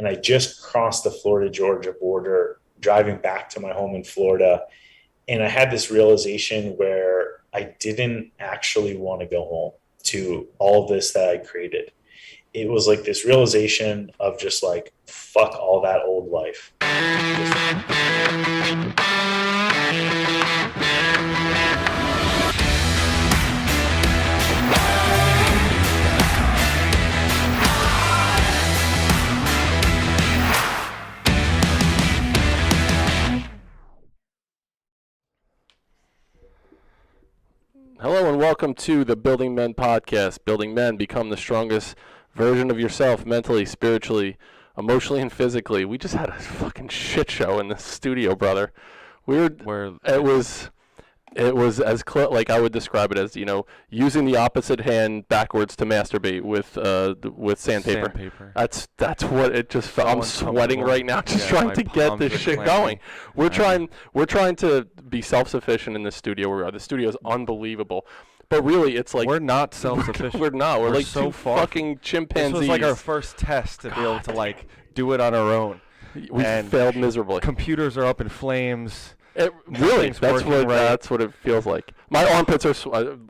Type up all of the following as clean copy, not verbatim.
And I just crossed the Florida-Georgia border, driving back to my home in Florida. And I had this realization where I didn't actually want to go home to all this that I created. It was like this realization of just like, fuck all that old life. Hello and welcome to the Building Men podcast. Building Men, become the strongest version of yourself mentally, spiritually, emotionally, and physically. We just had a fucking shit show in the studio, brother. It was as like I would describe it as, using the opposite hand backwards to masturbate with sandpaper. That's what it just felt. I'm sweating right now just trying to get this shit going. We're trying to be self-sufficient in the studio where we are. The studio is unbelievable. But really, it's like... We're not self-sufficient. We're not. We're like so two far. Fucking chimpanzees. This was like our first test to be able to do it on our own. We failed miserably. Computers are up in flames. Really, that's what it feels like. My armpits are.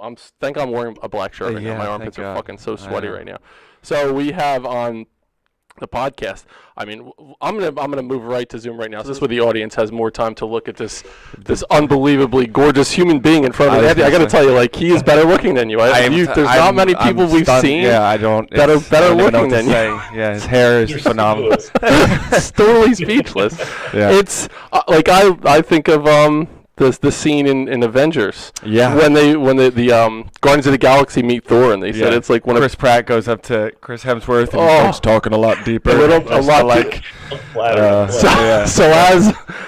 I think I'm wearing a black shirt right now. My armpits are fucking so sweaty right now. So we have on the podcast. I mean, I'm gonna move right to Zoom right now. So this is where the audience has more time to look at this unbelievably gorgeous human being in front of me. I got to tell you, he is better looking than you. There's not many people we've seen that are better looking than you. Yeah, his hair is phenomenal. It's totally speechless. Yeah. It's I think of the scene in Avengers. Yeah. When the Guardians of the Galaxy meet Thor, and they said it's like when Chris Pratt goes up to Chris Hemsworth and starts talking a lot deeper. So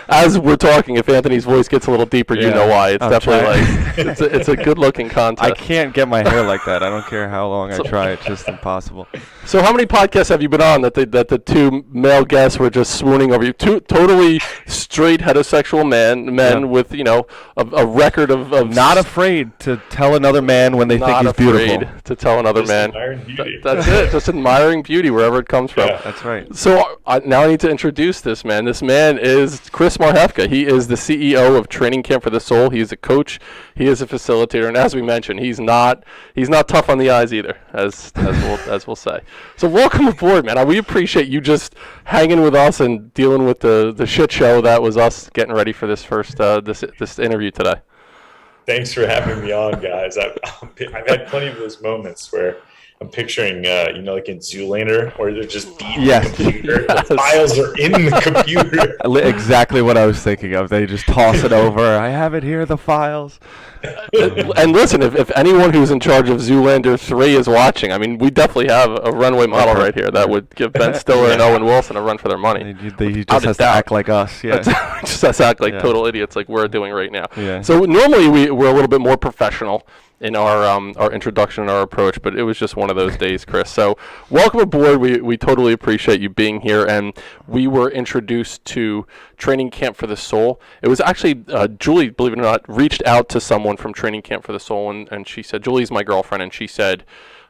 as we're talking, if Anthony's voice gets a little deeper, you know why. It's definitely it's a good looking contest. I can't get my hair like that. I don't care how long I try. It's just impossible. So how many podcasts have you been on that the two male guests were just swooning over you? Two totally straight heterosexual men with a record of not afraid to tell another man when they think he's beautiful. Not afraid to tell another man. Admiring beauty. That's it. Just admiring beauty wherever it comes from. Yeah. That's right. So now I need to introduce this man. This man is Chris Marhefka. He is the CEO of Training Camp for the Soul. He is a coach. He is a facilitator, and as we mentioned, he's not tough on the eyes either, as we'll say. So welcome aboard, man. We appreciate you just hanging with us and dealing with the shit show that was us getting ready for this first this interview today. Thanks for having me on, guys. I've had plenty of those moments where I'm picturing, like in Zoolander, where they're just beating the computer. Yes. The files are in the computer. Exactly what I was thinking of. They just toss it over. I have it here, the files. And listen, if anyone who's in charge of Zoolander 3 is watching, I mean, we definitely have a runway model right here that would give Ben Stiller and Owen Wilson a run for their money. He just has to act like us. Yeah. Just has to act like total idiots like we're doing right now. Yeah. So normally we're a little bit more professional in our introduction and our approach, but it was just one of those days, Chris. So welcome aboard. We totally appreciate you being here, and we were introduced to Training Camp for the Soul. It was actually Julie, believe it or not, reached out to someone from Training Camp for the Soul, and she said, Julie's my girlfriend, and she said,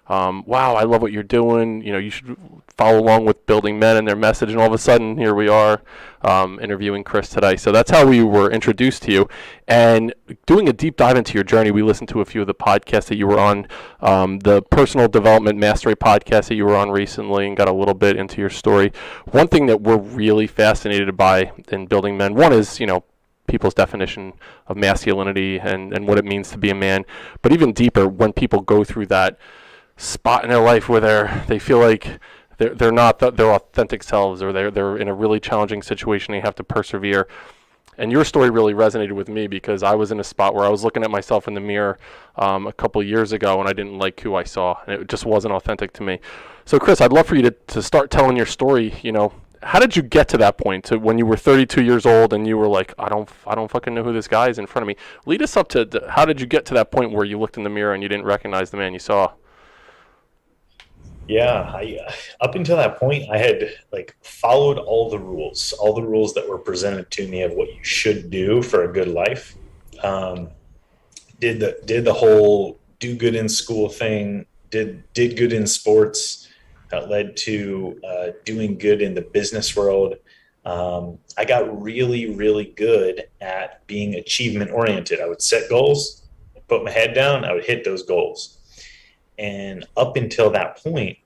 wow, I love what you're doing. You should follow along with Building Men and their message. And all of a sudden, here we are interviewing Chris today. So that's how we were introduced to you. And doing a deep dive into your journey, we listened to a few of the podcasts that you were on, the Personal Development Mastery podcast that you were on recently, and got a little bit into your story. One thing that we're really fascinated by in Building Men, one is, people's definition of masculinity and what it means to be a man. But even deeper, when people go through that spot in their life where they feel like they're not their authentic selves, or they're in a really challenging situation, they have to persevere. And your story really resonated with me because I was in a spot where I was looking at myself in the mirror a couple years ago, and I didn't like who I saw, and it just wasn't authentic to me. So Chris, I'd love for you to start telling your story. How did you get to that point, to when you were 32 years old and you were like, I don't fucking know who this guy is in front of me? Lead us up to how did you get to that point where you looked in the mirror and you didn't recognize the man you saw? Yeah, up until that point, I had followed all the rules that were presented to me of what you should do for a good life. Did the whole do good in school thing, did good in sports, that led to doing good in the business world. I got really, really good at being achievement oriented. I would set goals, put my head down, I would hit those goals. And up until that point,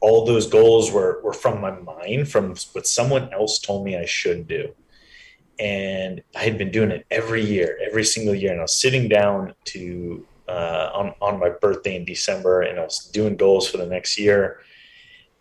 all those goals were from my mind, from what someone else told me I should do. And I had been doing it every year, every single year. And I was sitting down to on my birthday in December, and I was doing goals for the next year.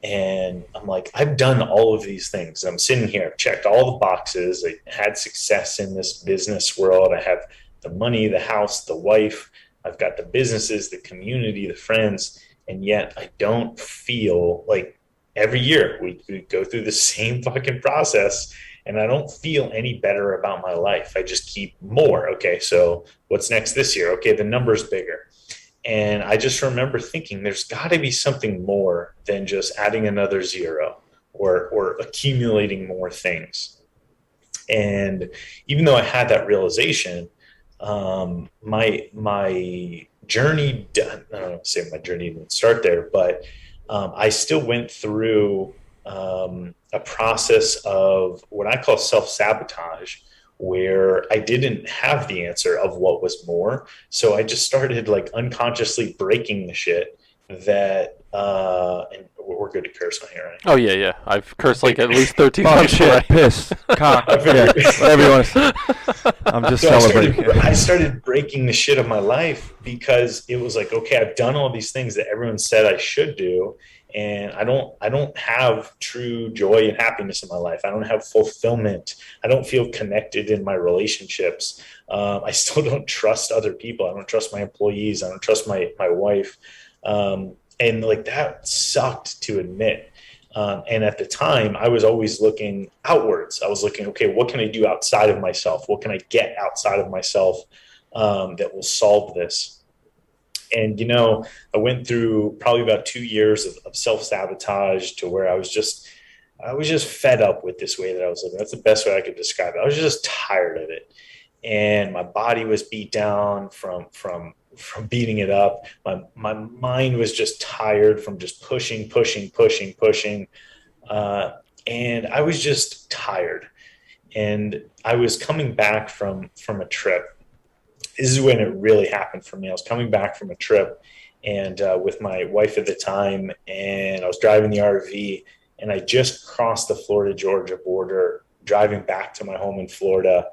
And I'm like, I've done all of these things. I'm sitting here, I've checked all the boxes. I had success in this business world. I have the money, the house, the wife. I've got the businesses, the community, the friends. And yet I don't feel like every year we go through the same fucking process, and I don't feel any better about my life. I just keep more. Okay, so what's next this year? Okay, the number's bigger. And I just remember thinking there's got to be something more than just adding another zero or accumulating more things. And even though I had that realization, my journey, I don't know, say my journey didn't start there, but I still went through a process of what I call self-sabotage, where I didn't have the answer of what was more. So I just started like unconsciously breaking the shit that, and we're good to curse on here, right? Oh yeah. I've cursed like at least 13 times. Shit, piss, cock, yeah, whatever you want to say. I'm just celebrating. I started breaking the shit of my life because it was like, okay, I've done all these things that everyone said I should do. And I don't have true joy and happiness in my life. I don't have fulfillment. I don't feel connected in my relationships. I still don't trust other people. I don't trust my employees. I don't trust my wife. And like that sucked to admit. And at the time, I was always looking outwards. I was looking, okay, what can I do outside of myself? What can I get outside of myself that will solve this? And, I went through probably about 2 years of self-sabotage to where I was just fed up with this way that I was living. That's the best way I could describe it. I was just tired of it. And my body was beat down from beating it up. My mind was just tired from just pushing. And I was just tired. And I was coming back from a trip. This is when it really happened for me. I was coming back from a trip and with my wife at the time, and I was driving the RV, and I just crossed the Florida-Georgia border, driving back to my home in Florida.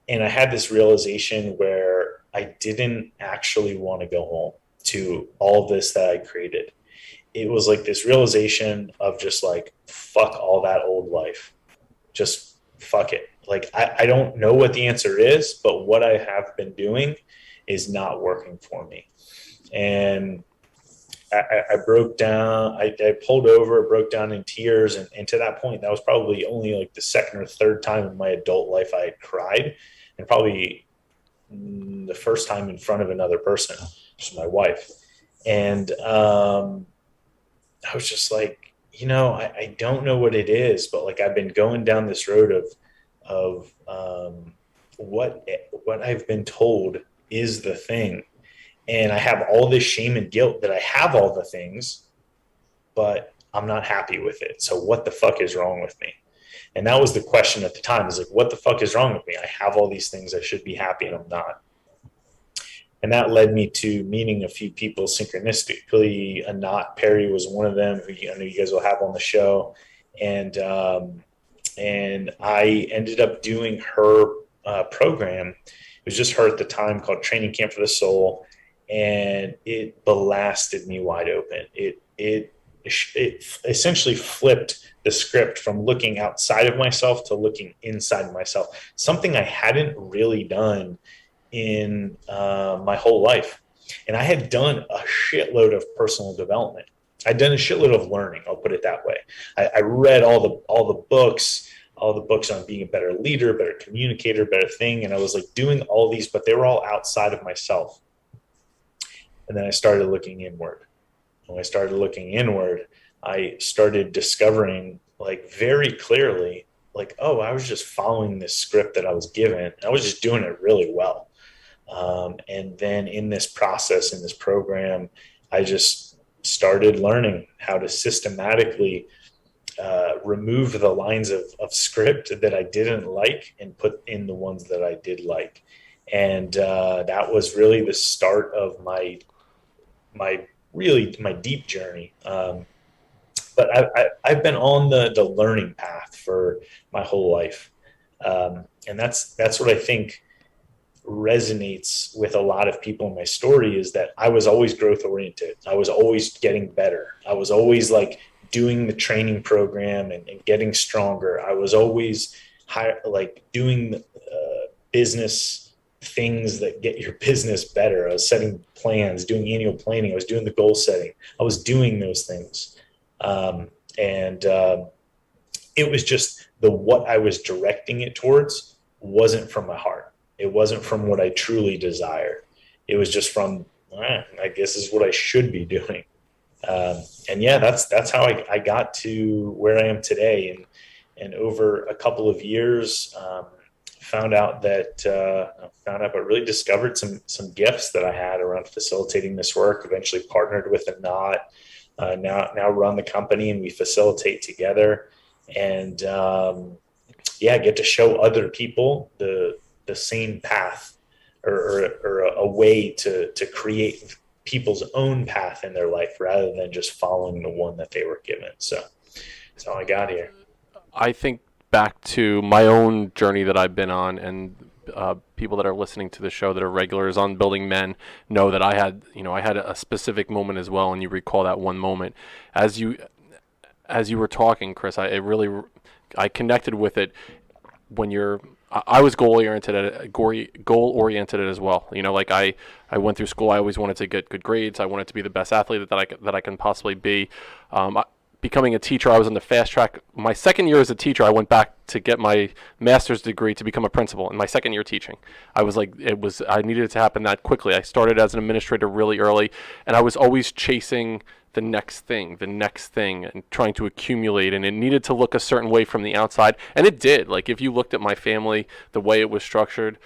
And I had this realization where I didn't actually want to go home to all this that I created. It was like this realization of just like, fuck all that old life. Just fuck it. Like, I don't know what the answer is, but what I have been doing is not working for me. And I broke down, I pulled over, broke down in tears. And to that point, that was probably only like the second or third time in my adult life I had cried, and probably the first time in front of another person, just my wife. And I was just like, I don't know what it is, but like I've been going down this road of what I've been told is the thing. And I have all this shame and guilt that I have all the things, but I'm not happy with it. So what the fuck is wrong with me? And that was the question at the time, is like, what the fuck is wrong with me? I have all these things. I should be happy, and I'm not. And that led me to meeting a few people synchronistically. Anat Perry was one of them, who I know you guys will have on the show. And I ended up doing her program. It was just her at the time, called Training Camp for the Soul. And it blasted me wide open. It essentially flipped the script from looking outside of myself to looking inside myself. Something I hadn't really done in my whole life. And I had done a shitload of personal development. I'd done a shitload of learning. I'll put it that way. I read all the books on being a better leader, better communicator, better thing. And I was like doing all these, but they were all outside of myself. And then I started looking inward. When I started looking inward, I started discovering like very clearly, like, oh, I was just following this script that I was given. I was just doing it really well. And then in this process, in this program, I just started learning how to systematically remove the lines of script that I didn't like and put in the ones that I did like. And that was really the start of my deep journey. But I've been on the learning path for my whole life. And that's what I think resonates with a lot of people in my story, is that I was always growth oriented. I was always getting better. I was always like doing the training program and getting stronger. I was always doing business things that get your business better. I was setting plans, doing annual planning. I was doing the goal setting. I was doing those things. And it was just what I was directing it towards wasn't from my heart. It wasn't from what I truly desired. It was just from, I guess this is what I should be doing. And yeah, that's how I got to where I am today. And over a couple of years, found out, but really discovered some gifts that I had around facilitating this work. Eventually partnered with a knot. Now run the company, and we facilitate together. And get to show other people the same path or a way to create people's own path in their life rather than just following the one that they were given. So that's how I got here. I think back to my own journey that I've been on, and people that are listening to the show that are regulars on Building Men know that I had a specific moment as well, and you recall that one moment. As you were talking, Chris, I connected with it when I was goal oriented as well. Like I went through school. I always wanted to get good grades. I wanted to be the best athlete that I can possibly be. Becoming a teacher, I was on the fast track. My second year as a teacher, I went back to get my master's degree to become a principal. In my second year teaching, I needed it to happen that quickly. I started as an administrator really early, and I was always chasing the next thing, and trying to accumulate, and it needed to look a certain way from the outside, and it did. Like, if you looked at my family, the way it was structured,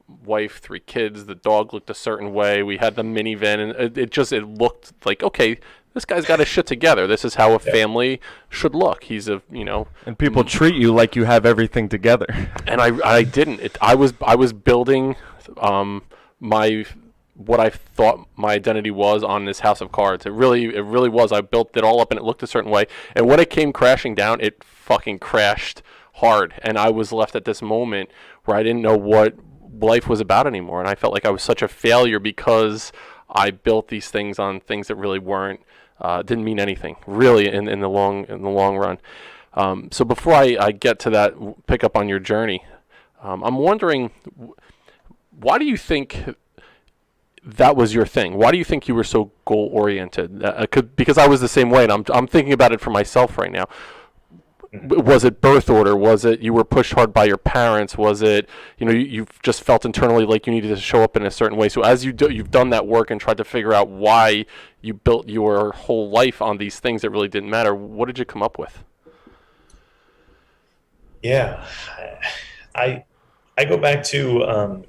wife, 3 kids, the dog looked a certain way, we had the minivan, and it looked like, okay, this guy's got his shit together. This is how a family should look. He's and people treat you like you have everything together. And I didn't. I was building what I thought my identity was on this house of cards. It really was. I built it all up, and it looked a certain way. And when it came crashing down, it fucking crashed hard. And I was left at this moment where I didn't know what life was about anymore. And I felt like I was such a failure because I built these things on things that really didn't mean anything really in the long run. So before I get to that, pick up on your journey, I'm wondering, why do you think that was your thing? Why do you think you were so goal oriented? Because I was the same way, and I'm thinking about it for myself right now. Was it birth order? Was it you were pushed hard by your parents? Was it you just felt internally like you needed to show up in a certain way? So as you've done that work and tried to figure out why you built your whole life on these things that really didn't matter, what did you come up with? Yeah, I go back to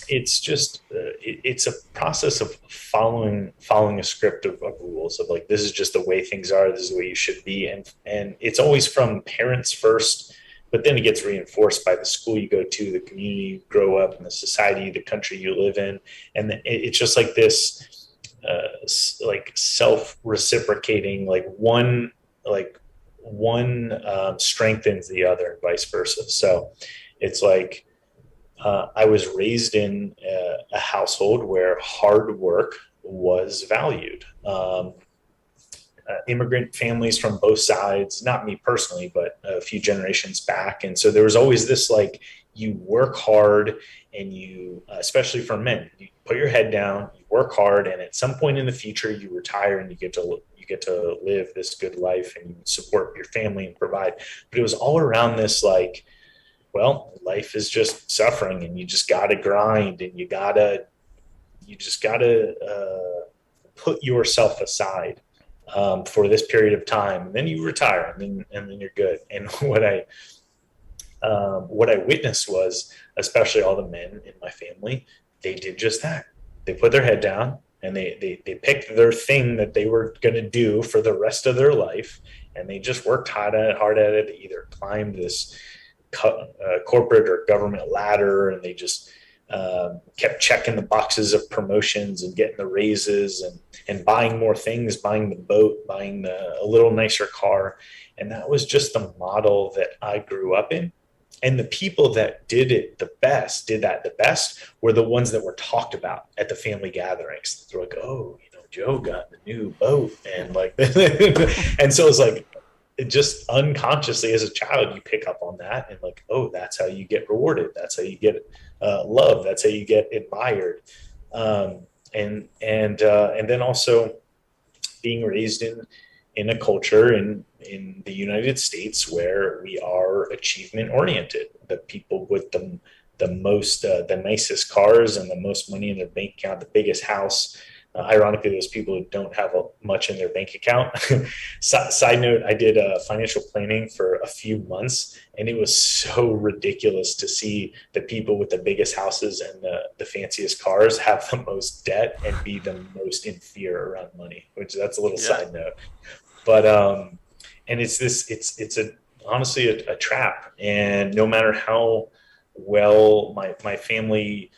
it's just it's a process of following a script of rules of like, this is just the way things are, this is the way you should be, and it's always from parents first, but then it gets reinforced by the school you go to, the community you grow up in, the society, the country you live in, and it's just like this like self-reciprocating, like one strengthens the other and vice versa. So it's like I was raised in a household where hard work was valued. Immigrant families from both sides, not me personally, but a few generations back. And so there was always this, like, you work hard and you, especially for men, you put your head down, you work hard, and at some point in the future, you retire and you get to live this good life and you support your family and provide. But it was all around this, like, well, life is just suffering and you just got to grind and you just got to put yourself aside for this period of time. And then you retire and then you're good. And what I witnessed was, especially all the men in my family, they did just that. They put their head down, and they picked their thing that they were going to do for the rest of their life, and they just worked hard at it. They either climbed this corporate or government ladder, and they just kept checking the boxes of promotions and getting the raises and buying more things, buying the boat, buying a little nicer car. And that was just the model that I grew up in. And the people that did that the best, were the ones that were talked about at the family gatherings. They're like, oh, Joe got the new boat. And like, and so it's like, it just unconsciously as a child, you pick up on that and like, oh, that's how you get rewarded. That's how you get love. That's how you get admired. And then also being raised in a culture in the United States where we are achievement oriented. The people with the most, the nicest cars and the most money in their bank account, the biggest house. Ironically, those people who don't have much in their bank account. Side note, I did financial planning for a few months, and it was so ridiculous to see the people with the biggest houses and the fanciest cars have the most debt and be the most in fear around money, which that's a little side note. But and it's honestly a trap. And no matter how well my family,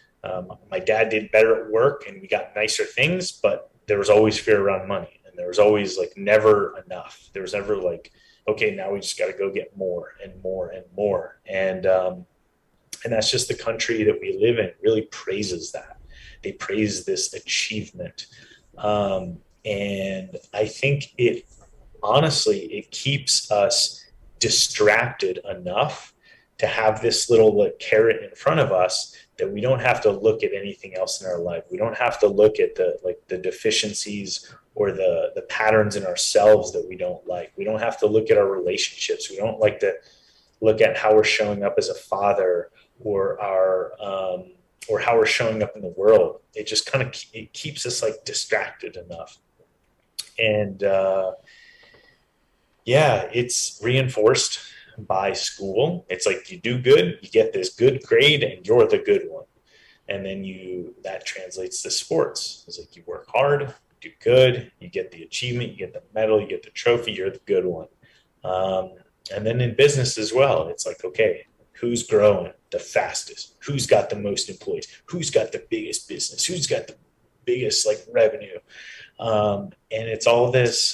my dad did better at work and we got nicer things, but there was always fear around money, and there was always like never enough. There was never like, okay, now we just got to go get more and more and more. And that's just the country that we live in really praises that. They praise this achievement. And I think honestly, it keeps us distracted enough to have this little like carrot in front of us that we don't have to look at anything else in our life. We don't have to look at the deficiencies or the patterns in ourselves that we don't like. We don't have to look at our relationships. We don't like to look at how we're showing up as a father or or how we're showing up in the world. It just kind of it keeps us like distracted enough. And it's reinforced by school. It's like, you do good, you get this good grade, and you're the good one. And then that translates to sports. It's like, you work hard, do good, you get the achievement, you get the medal, you get the trophy, you're the good one. And then in business as well, it's like, okay, who's growing the fastest? Who's got the most employees? Who's got the biggest business? Who's got the biggest like revenue? And it's all this,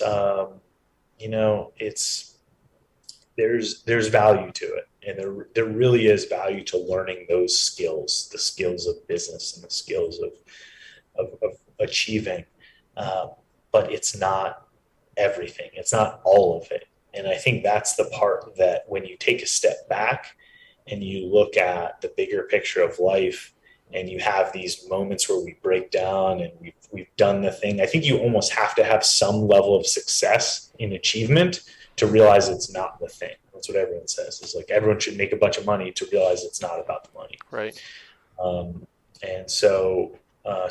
there's value to it. And there really is value to learning those skills, the skills of business and the skills of achieving. But it's not everything. It's not all of it. And I think that's the part that when you take a step back and you look at the bigger picture of life, and you have these moments where we break down and we've done the thing, I think you almost have to have some level of success in achievement to realize it's not the thing. That's what everyone says. It's like, everyone should make a bunch of money to realize it's not about the money. Right. And so I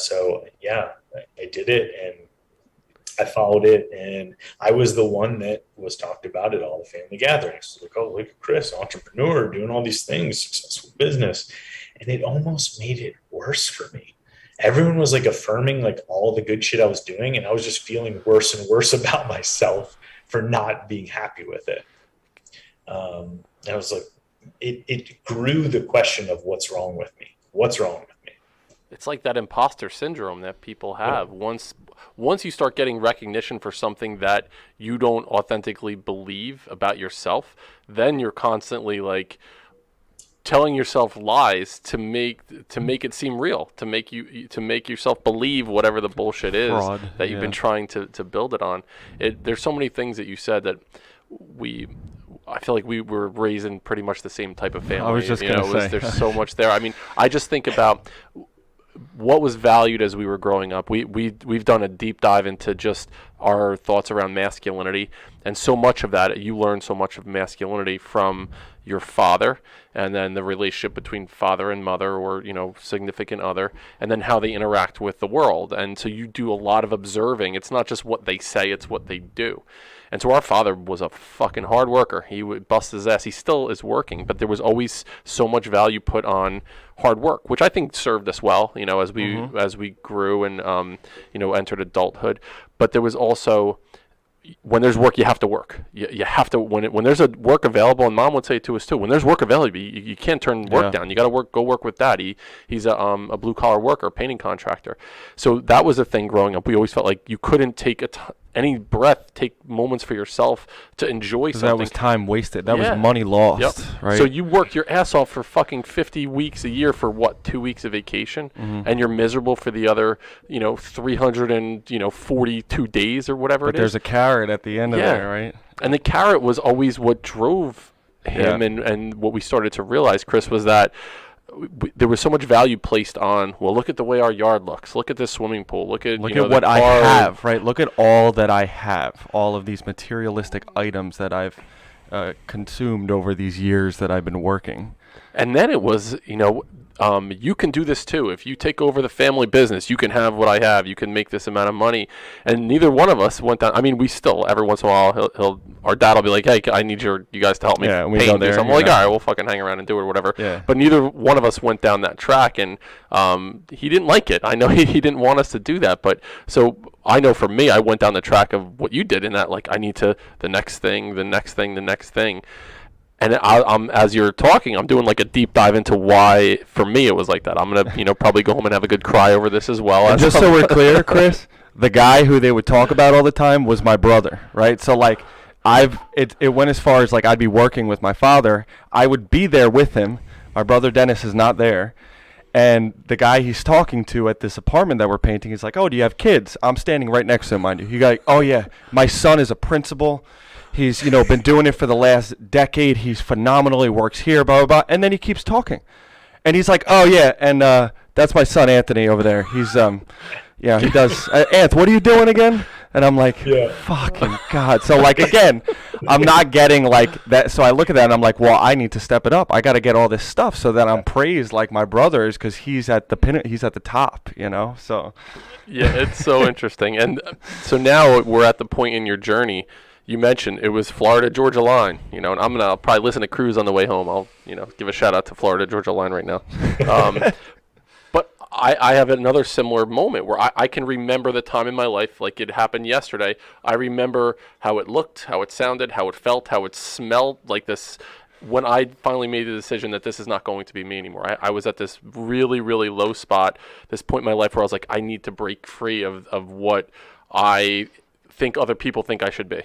did it, and I followed it, and I was the one that was talked about at all the family gatherings. Like, oh, look at Chris, entrepreneur, doing all these things, successful business. And it almost made it worse for me. Everyone was like affirming like all the good shit I was doing, and I was just feeling worse and worse about myself for not being happy with it. And I was like, it grew the question of what's wrong with me? What's wrong with me? It's like that imposter syndrome that people have. Yeah. Once you start getting recognition for something that you don't authentically believe about yourself, then you're constantly like telling yourself lies to make it seem real, to make yourself believe whatever the bullshit is that you've been trying to build it on. There's so many things that you said that I feel like we were raised in pretty much the same type of family. I was just going to say. There's so much there. I mean, I just think about what was valued as we were growing up. We've done a deep dive into just our thoughts around masculinity, and so much of that, you learn so much of masculinity from your father, and then the relationship between father and mother, or significant other, and then how they interact with the world. And so you do a lot of observing. It's not just what they say, it's what they do. And so our father was a fucking hard worker. He would bust his ass. He still is working, but there was always so much value put on hard work, which I think served us well, as we grew and entered adulthood. But there was also, when there's work, you have to work. You have to, when there's a work available, and Mom would say it to us too, when there's work available, you can't turn work down. You got to go work with Dad. He's a blue collar worker, painting contractor. So that was a thing growing up. We always felt like you couldn't take any breath, take moments for yourself to enjoy something. That was time wasted. That was money lost, right? So you work your ass off for fucking 50 weeks a year for 2 weeks of vacation, and you're miserable for the other, 342 days or whatever but it is. There's a carrot at the end of it, right? And the carrot was always what drove him, and what we started to realize, Chris, was that there was so much value placed on, well, look at the way our yard looks. Look at this swimming pool. Look at what I have, right? Look at all that I have, all of these materialistic items that I've consumed over these years that I've been working. And then it was, you can do this too. If you take over the family business, you can have what I have. You can make this amount of money. And neither one of us went down. I mean, we still, every once in a while, our dad will be like, hey, I need you guys to help me paint this. I'm like, all right, we'll fucking hang around and do it or whatever. Yeah. But neither one of us went down that track. And he didn't like it. I know he didn't want us to do that. But so I know for me, I went down the track of what you did in that, like, I need to, the next thing. And I'm as you're talking, I'm doing like a deep dive into why, for me, it was like that. I'm gonna, probably go home and have a good cry over this as well. And just so we're clear, Chris, the guy who they would talk about all the time was my brother, right? So like, it went as far as like I'd be working with my father. I would be there with him. My brother Dennis is not there, and the guy he's talking to at this apartment that we're painting is like, "Oh, do you have kids?" I'm standing right next to him, mind you. He got, "Oh yeah, my son is a principal. He's, been doing it for the last decade. He's phenomenal. He works here, blah, blah, blah." And then he keeps talking. And he's like, "Oh, yeah, and that's my son, Anthony, over there. He's, he does. Anth, what are you doing again?" And I'm like, fucking God. So, like, again, I'm not getting, like, that. So I look at that, and I'm like, well, I need to step it up. I got to get all this stuff so that I'm praised like my brother is, because he's at the top, so. Yeah, it's so interesting. And so now we're at the point in your journey. You mentioned it was Florida-Georgia line, and I'll probably listen to Cruise on the way home. I'll, give a shout out to Florida-Georgia line right now. But I have another similar moment where I can remember the time in my life like it happened yesterday. I remember how it looked, how it sounded, how it felt, how it smelled like this. When I finally made the decision that this is not going to be me anymore, I was at this really, really low spot, this point in my life where I was like, I need to break free of what I think other people think I should be.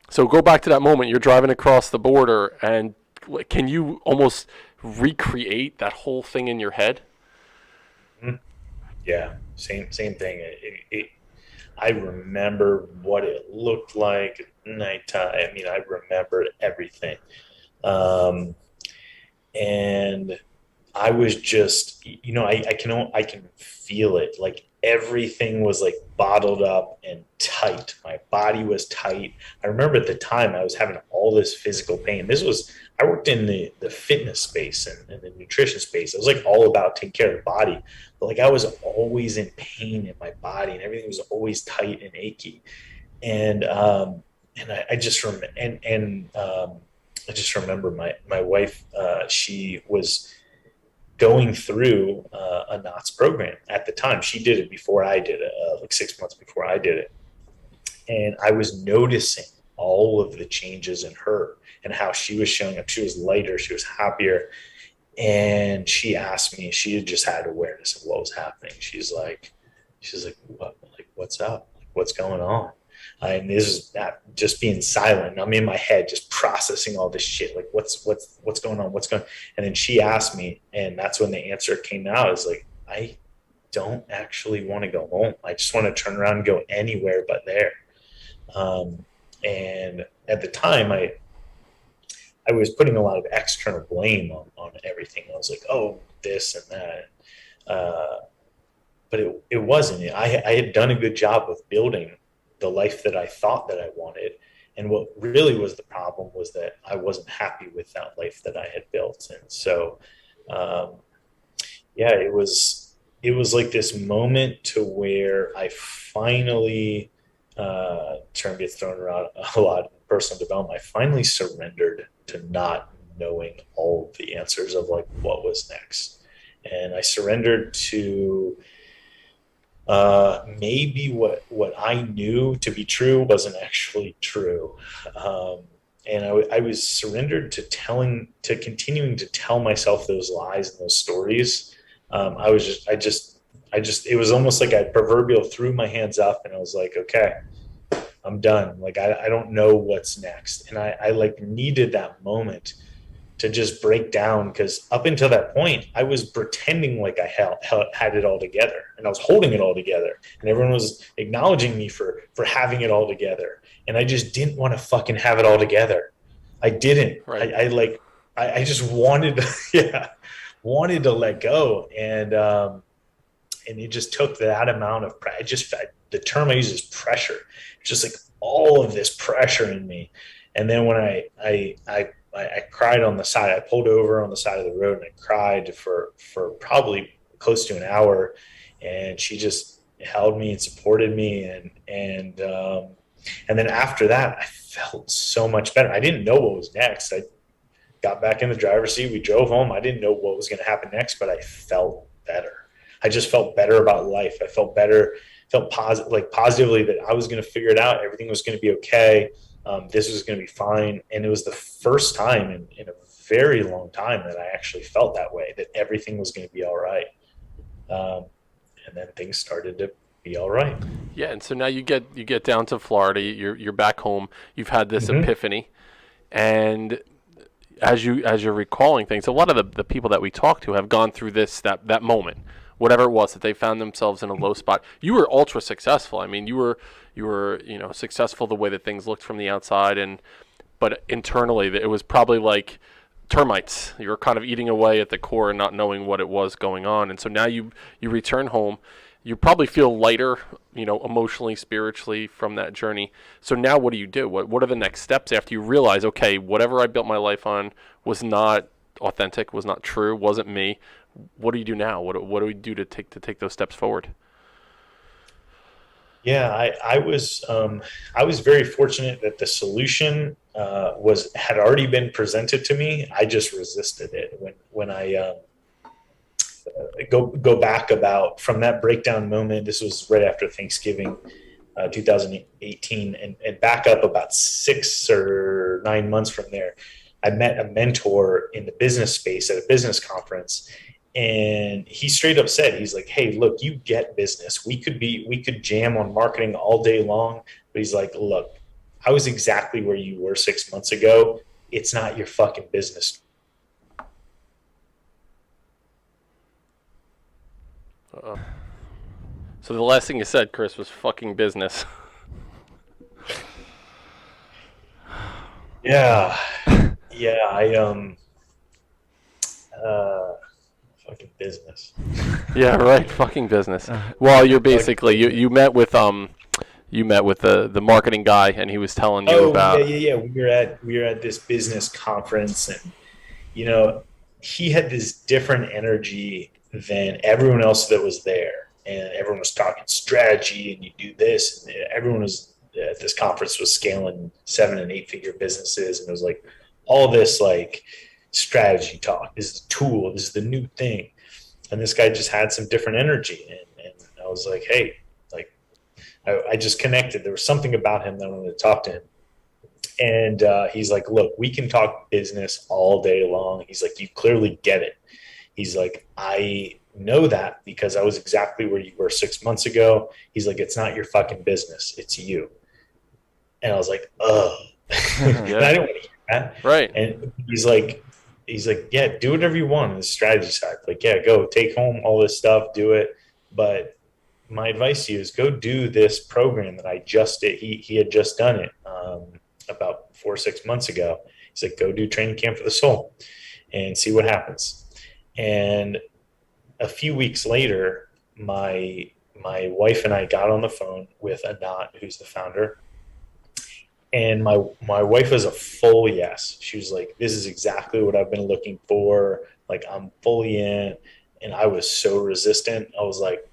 So go back to that moment. You're driving across the border, and can you almost recreate that whole thing in your head? Yeah, same thing. I remember what it looked like at nighttime. I mean, I remembered everything. And I was just, I can feel it. Like everything was like bottled up and tight. My body was tight. I remember at the time I was having all this physical pain. I worked in the fitness space and the nutrition space. I was like all about taking care of the body, but like I was always in pain in my body and everything was always tight and achy. And I just remember my wife, she was going through a NOTS program at the time. She did it before I did it, like 6 months before I did it. And I was noticing all of the changes in her and how she was showing up. She was lighter. She was happier. And she asked me, she had just had awareness of what was happening. She's like, what? Like, what's up? Like, what's going on? And this is not just being silent. I'm in my head, just processing all this shit. Like, what's going on? And then she asked me, and that's when the answer came out. Is like, I don't actually want to go home. I just want to turn around and go anywhere but there. And at the time, I was putting a lot of external blame on everything. I was like, oh, this and that. But it wasn't. I had done a good job of building the life that I thought that I wanted. And what really was the problem was that I wasn't happy with that life that I had built. And so, it was like this moment to where I finally term gets thrown around a lot in personal development. I finally surrendered to not knowing all the answers of like what was next. And I surrendered to maybe what I knew to be true wasn't actually true. And I was surrendered to continuing to tell myself those lies and those stories. It was almost like I proverbial threw my hands up and I was like, okay, I'm done. Like, I don't know what's next. And I like needed that moment to just break down, because up until that point, I was pretending like I had it all together, and I was holding it all together, and everyone was acknowledging me for having it all together, and I just didn't want to fucking have it all together. I didn't. Right. I just wanted to, yeah, wanted to let go, and it just took that amount of the term I use is pressure. It's just like all of this pressure in me, and then when I cried on the side. I pulled over on the side of the road and I cried for probably close to an hour, and she just held me and supported me, and then after that I felt so much better. I didn't know what was next. I got back in the driver's seat. We drove home. I didn't know what was going to happen next, but I felt better. I just felt better about life. I felt better, felt positively that I was going to figure it out. Everything was going to be okay. This was going to be fine. And it was the first time in a very long time that I actually felt that way, that everything was going to be all right. And then things started to be all right. Yeah. And so now you get down to Florida, you're back home, you've had this epiphany, and as you're recalling things, a lot of the people that we talk to have gone through that moment, whatever it was, that they found themselves in a low spot. You were ultra successful. I mean, you were successful the way that things looked from the outside, but internally it was probably like termites. You were kind of eating away at the core and not knowing what it was going on. And so now you return home. You probably feel lighter, emotionally, spiritually from that journey. So now what do you do? What are the next steps after you realize, okay, whatever I built my life on was not authentic, was not true, wasn't me? What do you do now? What do we do to take those steps forward? Yeah, I was very fortunate that the solution had already been presented to me. I just resisted it. When I go back about from that breakdown moment, this was right after Thanksgiving, 2018, and back up about 6 or 9 months from there, I met a mentor in the business space at a business conference. And he straight up said, he's like, hey, look, you get business. We could jam on marketing all day long. But he's like, look, I was exactly where you were 6 months ago. It's not your fucking business. So the last thing you said, Chris, was fucking business. Yeah. Yeah. Fucking business. Yeah, right. Fucking business. Well, you're basically you met with the marketing guy, and he was telling you about. Yeah. We were at this business conference, and he had this different energy than everyone else that was there, and everyone was talking strategy, and you do this, and everyone was at this conference was scaling 7 and 8 figure businesses, and it was like all this like strategy talk. This is the tool. This is the new thing. And this guy just had some different energy. And I was like, hey, like, I just connected. There was something about him that I wanted to talk to him. And he's like, look, we can talk business all day long. He's like, you clearly get it. He's like, I know that because I was exactly where you were 6 months ago. He's like, it's not your fucking business. It's you. And I was like, oh. Yeah. And I didn't want to hear that. Right. And he's like, yeah, do whatever you want on the strategy side. Like, yeah, go take home all this stuff, do it. But my advice to you is go do this program that I just did. He had just done it about 4 or 6 months ago. He's like, go do training camp for the soul and see what happens. And a few weeks later, my wife and I got on the phone with Anat, who's the founder. And my wife was a full yes. She was like, this is exactly what I've been looking for. Like, I'm fully in. And I was so resistant. I was like,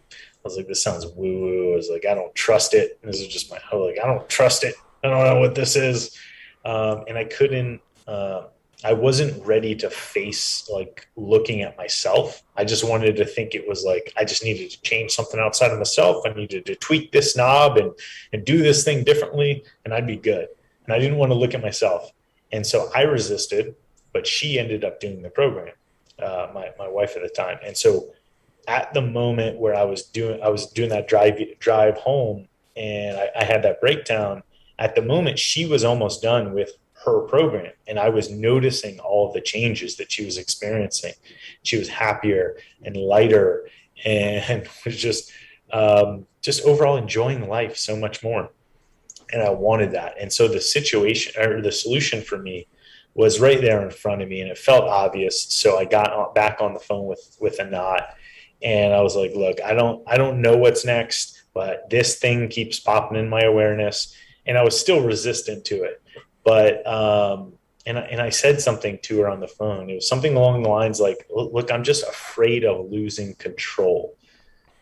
was like, this sounds woo woo. I was like, I don't trust it. And this is just I was like, I don't trust it. I don't know what this is. And I couldn't, I wasn't ready to face like looking at myself. I just wanted to think it was like, I just needed to change something outside of myself. I needed to tweak this knob and do this thing differently, and I'd be good. And I didn't want to look at myself. And so I resisted, but she ended up doing the program, my wife at the time. And so at the moment where I was doing that drive home, and I had that breakdown, at the moment she was almost done with her program, and I was noticing all of the changes that she was experiencing. She was happier and lighter, and was just overall enjoying life so much more. And I wanted that. And so the solution for me was right there in front of me, and it felt obvious. So I got back on the phone with Anat, and I was like, look, I don't know what's next, but this thing keeps popping in my awareness. And I was still resistant to it. But, and I said something to her on the phone. It was something along the lines like, look, I'm just afraid of losing control.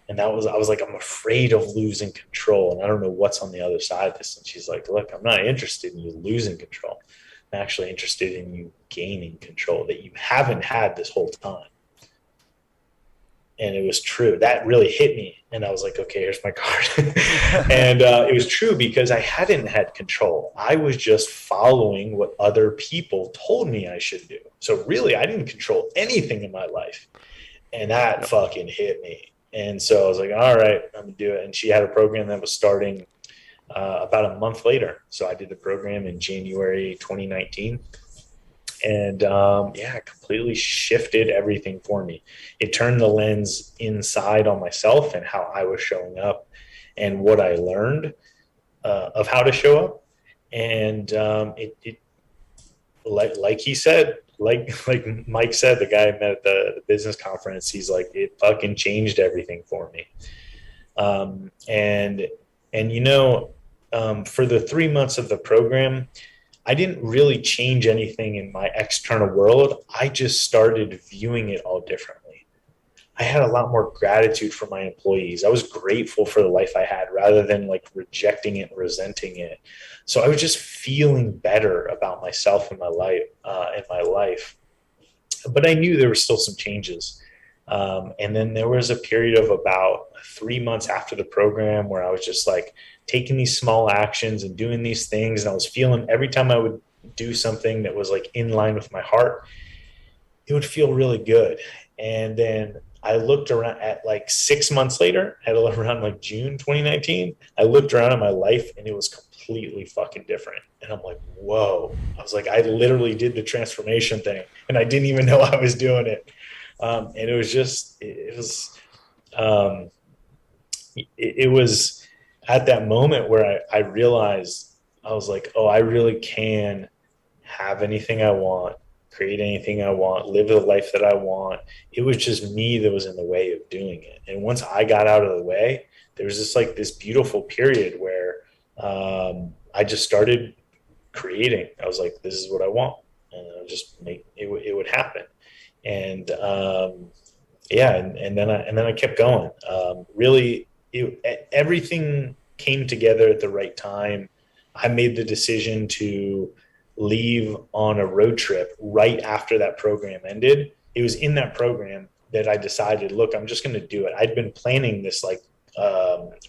And I was like, I'm afraid of losing control. And I don't know what's on the other side of this. And she's like, look, I'm not interested in you losing control. I'm actually interested in you gaining control that you haven't had this whole time. And it was true. That really hit me. And I was like, okay, here's my card. And it was true because I hadn't had control. I was just following what other people told me I should do. So really, I didn't control anything in my life. And that fucking hit me. And so I was like, all right, I'm going to do it. And she had a program that was starting about a month later. So I did the program in January 2019. And it completely shifted everything for me. It turned the lens inside on myself and how I was showing up and what I learned of how to show up. And it like he said, like Mike said, the guy I met at the business conference, he's like, it fucking changed everything for me. And for the 3 months of the program, I didn't really change anything in my external world. I just started viewing it all differently. I had a lot more gratitude for my employees. I was grateful for the life I had rather than like rejecting it and resenting it. So I was just feeling better about myself and my life. But I knew there were still some changes. And then there was a period of about 3 months after the program where I was just like taking these small actions and doing these things. And I was feeling every time I would do something that was like in line with my heart, it would feel really good. And then I looked around at like 6 months later, at around like June 2019, I looked around at my life and it was completely fucking different. And I'm like, whoa. I was like, I literally did the transformation thing and I didn't even know I was doing it. And it was at that moment where I realized, I was like, oh, I really can have anything I want, create anything I want, live the life that I want. It was just me that was in the way of doing it. And once I got out of the way, there was this beautiful period where I just started creating. I was like, this is what I want. And I just it would happen. And and then I kept going. Everything came together at the right time. I made the decision to leave on a road trip right after that program ended. It was in that program that I decided, look, I'm just going to do it. I'd been planning this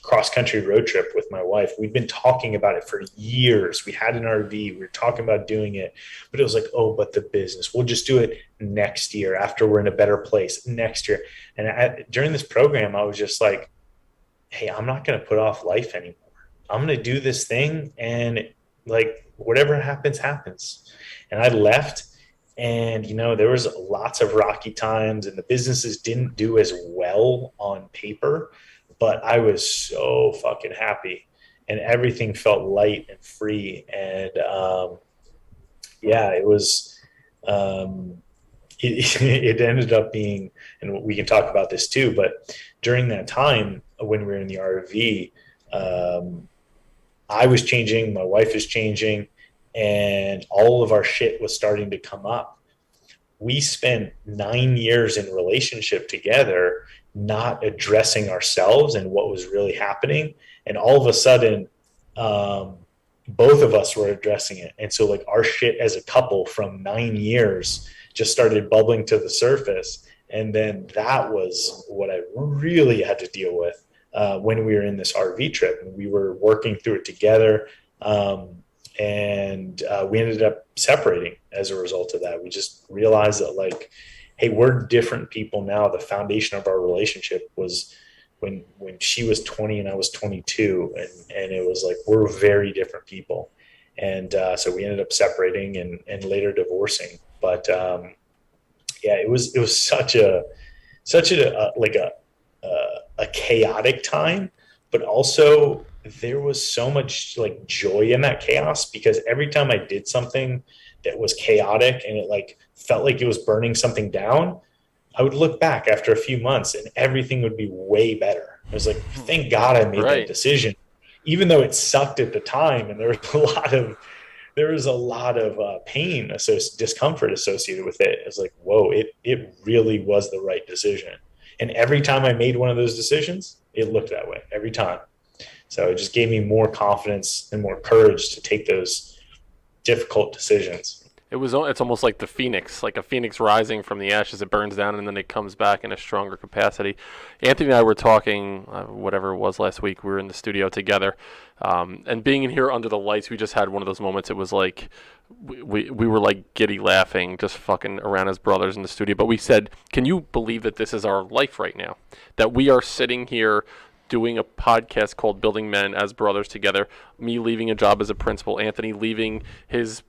cross-country road trip with my wife. We'd been talking about it for years. We had an RV. We were talking about doing it, but it was like, oh, but the business, we'll just do it next year after we're in a better place next year. And during this program, I was just like, hey, I'm not going to put off life anymore. I'm going to do this thing, and like whatever happens, happens. And I left, and there was lots of rocky times, and the businesses didn't do as well on paper, but I was so fucking happy, and everything felt light and free. And it was. It ended up being, and we can talk about this too, but during that time when we were in the RV, I was changing, my wife is changing, and all of our shit was starting to come up. We spent 9 years in relationship together, not addressing ourselves and what was really happening. And all of a sudden, both of us were addressing it. And so like our shit as a couple from 9 years just started bubbling to the surface. And then that was what I really had to deal with when we were in this RV trip, and we were working through it together. And we ended up separating as a result of that. We just realized that like, hey, we're different people now. The foundation of our relationship was when she was 20 and I was 22, and it was like, we're very different people. And so we ended up separating and later divorcing. But yeah, it was such a chaotic time, but also there was so much like joy in that chaos, because every time I did something that was chaotic and it like felt like it was burning something down, I would look back after a few months and everything would be way better. I was like, thank God I made that decision, even though it sucked at the time. And there was a lot of pain, discomfort associated with it. It was like, whoa, it really was the right decision. And every time I made one of those decisions, it looked that way every time. So it just gave me more confidence and more courage to take those difficult decisions. It's almost like the phoenix, like a phoenix rising from the ashes. It burns down and then it comes back in a stronger capacity. Anthony and I were talking, whatever it was last week. We were in the studio together, and being in here under the lights, we just had one of those moments. It was like we were like giddy laughing, just fucking around as brothers in the studio. But we said, can you believe that this is our life right now? That we are sitting here doing a podcast called Building Men as Brothers Together, me leaving a job as a principal, Anthony leaving his,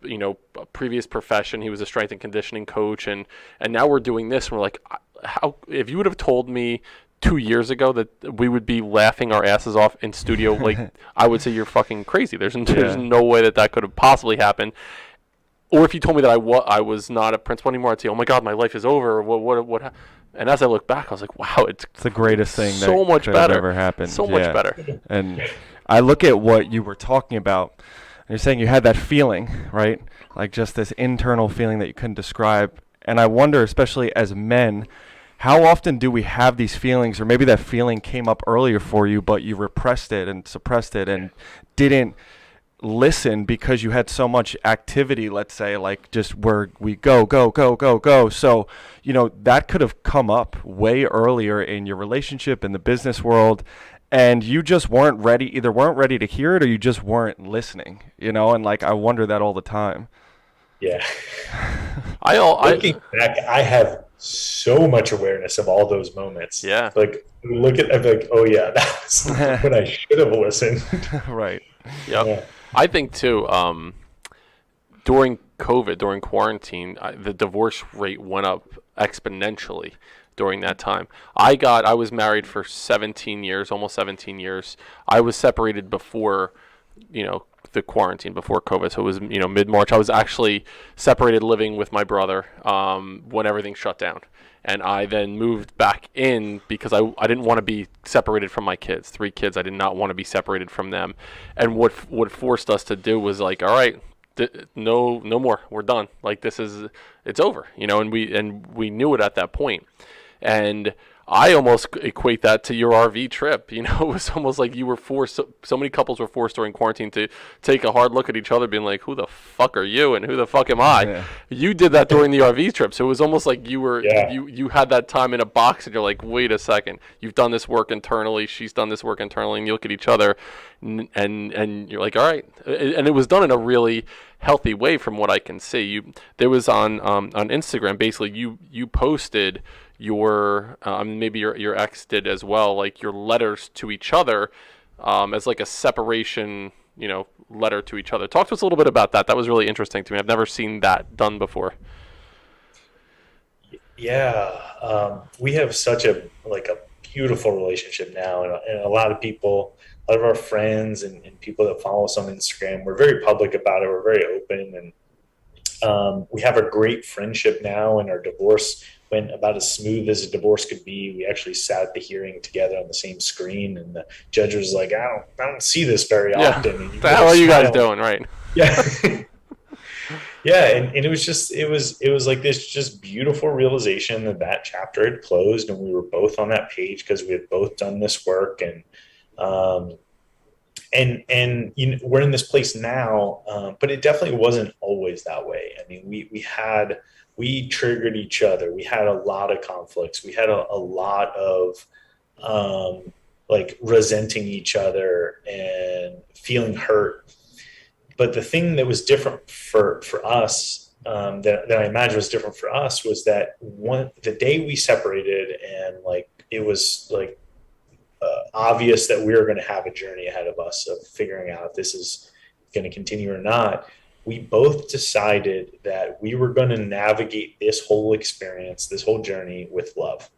previous profession. He was a strength and conditioning coach. And now we're doing this. And we're like, how, if you would have told me 2 years ago that we would be laughing our asses off in studio, like I would say you're fucking crazy. There's no way that could have possibly happened. Or if you told me that I was not a principal anymore, I'd say, oh my God, my life is over. What And as I look back, I was like, wow, it's the greatest thing so that much could better. have ever happened. So much better. And I look at what you were talking about. You're saying you had that feeling, right? Like just this internal feeling that you couldn't describe. And I wonder, especially as men, how often do we have these feelings, or maybe that feeling came up earlier for you, but you repressed it and suppressed it and didn't listen because you had so much activity, let's say, like just where we go. So, that could have come up way earlier in your relationship, in the business world, and you just weren't ready to hear it, or you just weren't listening, and like, I wonder that all the time. Yeah. Looking back, I have so much awareness of all those moments. Yeah. Like, I'm like, oh yeah, that was when I should have listened. Right. Yep. Yeah. I think too, during COVID, during quarantine, the divorce rate went up exponentially during that time. I was married for 17 years, almost 17 years. I was separated before, the quarantine, before COVID. So it was, mid-March. I was actually separated, living with my brother when everything shut down. And I then moved back in because I didn't want to be separated from my kids. 3 kids. I did not want to be separated from them. And what forced us to do was like, all right, no more. We're done. Like, it's over. And we knew it at that point. And I almost equate that to your RV trip. It was almost like you were forced. So many couples were forced during quarantine to take a hard look at each other, being like, "Who the fuck are you, and who the fuck am I?" Yeah. You did that during the RV trip, so it was almost like you were you had that time in a box, and you're like, "Wait a second, you've done this work internally. She's done this work internally," and you look at each other, and you're like, "All right," and it was done in a really healthy way, from what I can see. There was on Instagram, basically, you posted your maybe your ex did as well, like your letters to each other as like a separation, letter to each other. Talk to us a little bit about that. That was really interesting to me. I've never seen that done before. Yeah, we have such a beautiful relationship now, and a lot of people, a lot of our friends and people that follow us on Instagram, we're very public about it. We're very open, and we have a great friendship now, and our divorce went about as smooth as a divorce could be. We actually sat at the hearing together on the same screen, and the judge was like, I don't see this very often. What the hell are you guys doing? Right. Yeah. Yeah, and it was like this just beautiful realization that chapter had closed, and we were both on that page because we had both done this work, um, and we're in this place now, but it definitely wasn't always that way. I mean, we triggered each other. We had a lot of conflicts. We had a lot of like resenting each other and feeling hurt. But the thing that was different for us, that I imagine was different for us, was that the day we separated, and like it was like obvious that we were going to have a journey ahead of us of figuring out if this is going to continue or not. We both decided that we were going to navigate this whole experience, this whole journey with love.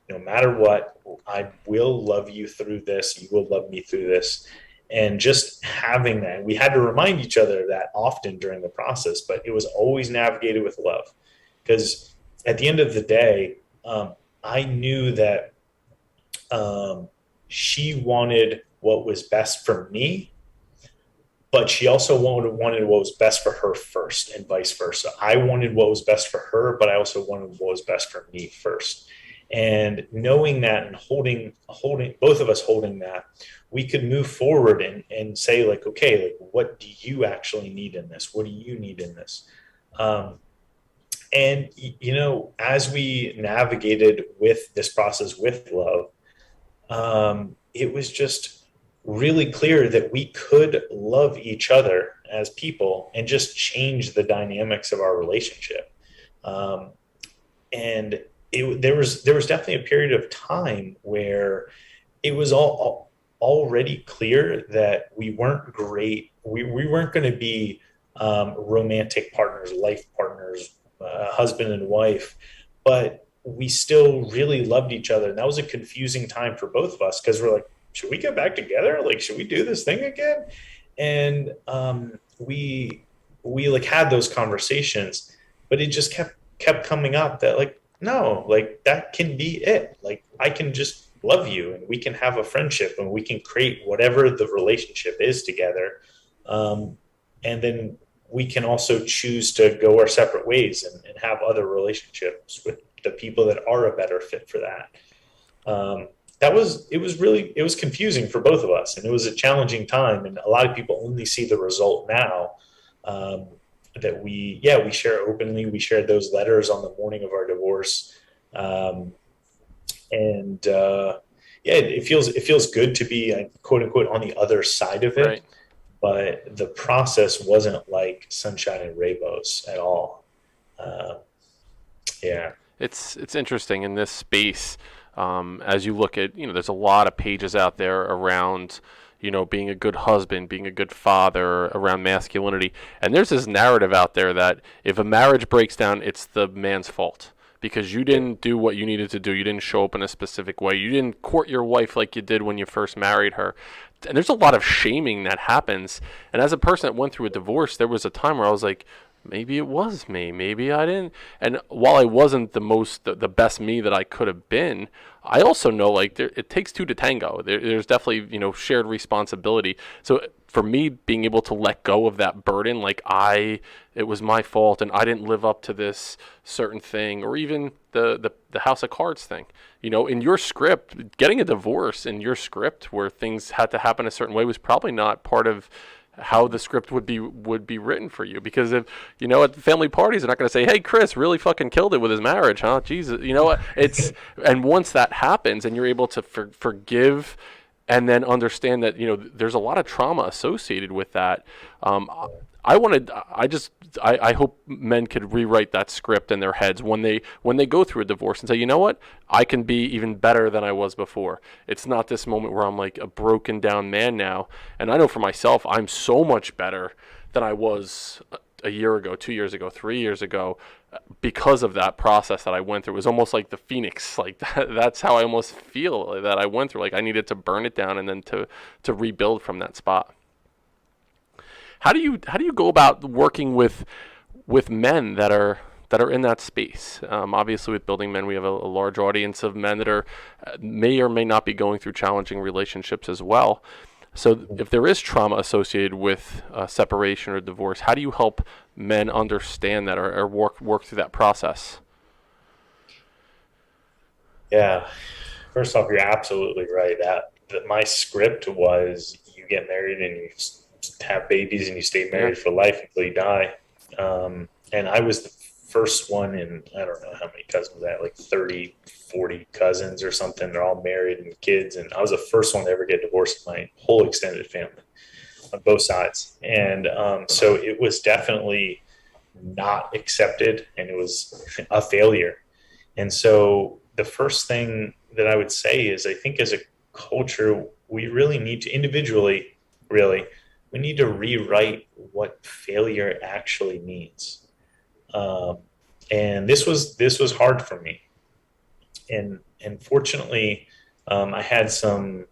No matter what, I will love you through this. You will love me through this. And just having that, we had to remind each other that often during the process, but it was always navigated with love. Because at the end of the day, I knew that she wanted what was best for me, but she also wanted what was best for her first, and vice versa. I wanted what was best for her, but I also wanted what was best for me first. And knowing that, and holding both of us holding that, we could move forward and say like, okay, like, what do you actually need in this? What do you need in this? And as we navigated with this process with love, it was just really clear that we could love each other as people and just change the dynamics of our relationship. And there was definitely a period of time where it was already clear that we weren't great. We weren't going to be romantic partners, life partners, husband and wife, but we still really loved each other. And that was a confusing time for both of us because we're like, should we get back together? Like, should we do this thing again? And we like had those conversations, but it just kept coming up that like, no, like that can be it. Like I can just love you and we can have a friendship and we can create whatever the relationship is together. And then we can also choose to go our separate ways and have other relationships with the people that are a better fit for that. It was confusing for both of us, and it was a challenging time. And a lot of people only see the result now. That we share openly. We shared those letters on the morning of our divorce. It feels good to be quote unquote on the other side of it. Right. But the process wasn't like sunshine and rainbows at all. It's interesting in this space. As you look at, there's a lot of pages out there around, being a good husband, being a good father, around masculinity. And there's this narrative out there that if a marriage breaks down, it's the man's fault because you didn't do what you needed to do. You didn't show up in a specific way. You didn't court your wife like you did when you first married her. And there's a lot of shaming that happens. And as a person that went through a divorce, there was a time where I was like, maybe it was me. Maybe I didn't. And while I wasn't the best me that I could have been, I also know like it takes two to tango. There's definitely, shared responsibility. So for me, being able to let go of that burden, like it was my fault and I didn't live up to this certain thing, or even the House of Cards thing. In your script, getting a divorce in your script where things had to happen a certain way was probably not part of how the script would be written for you, because if at the family parties they're not going to say, hey, Chris really fucking killed it with his marriage, huh? Jesus, it's and once that happens and you're able to forgive and then understand that there's a lot of trauma associated with that. I hope men could rewrite that script in their heads when they go through a divorce and say, you know what, I can be even better than I was before. It's not this moment where I'm like a broken down man now. And I know for myself, I'm so much better than I was a year ago, 2 years ago, 3 years ago, because of that process that I went through. It was almost like the phoenix. Like that's how I almost feel that I went through. Like I needed to burn it down and then to rebuild from that spot. How do you go about working with men that are in that space? Obviously, with Building Men, we have a large audience of men that may or may not be going through challenging relationships as well. So if there is trauma associated with separation or divorce, how do you help men understand that or work through that process? Yeah. First off, you're absolutely right. That my script was you get married and you have babies and you stay married for life until you die. And I was the first one in, I don't know how many cousins I had, like 30, 40 cousins or something. They're all married and kids. And I was the first one to ever get divorced in my whole extended family on both sides. And so it was definitely not accepted and it was a failure. And so the first thing that I would say is I think as a culture, we really need to individually, really, we need to rewrite what failure actually means. And this was hard for me. And fortunately, I had some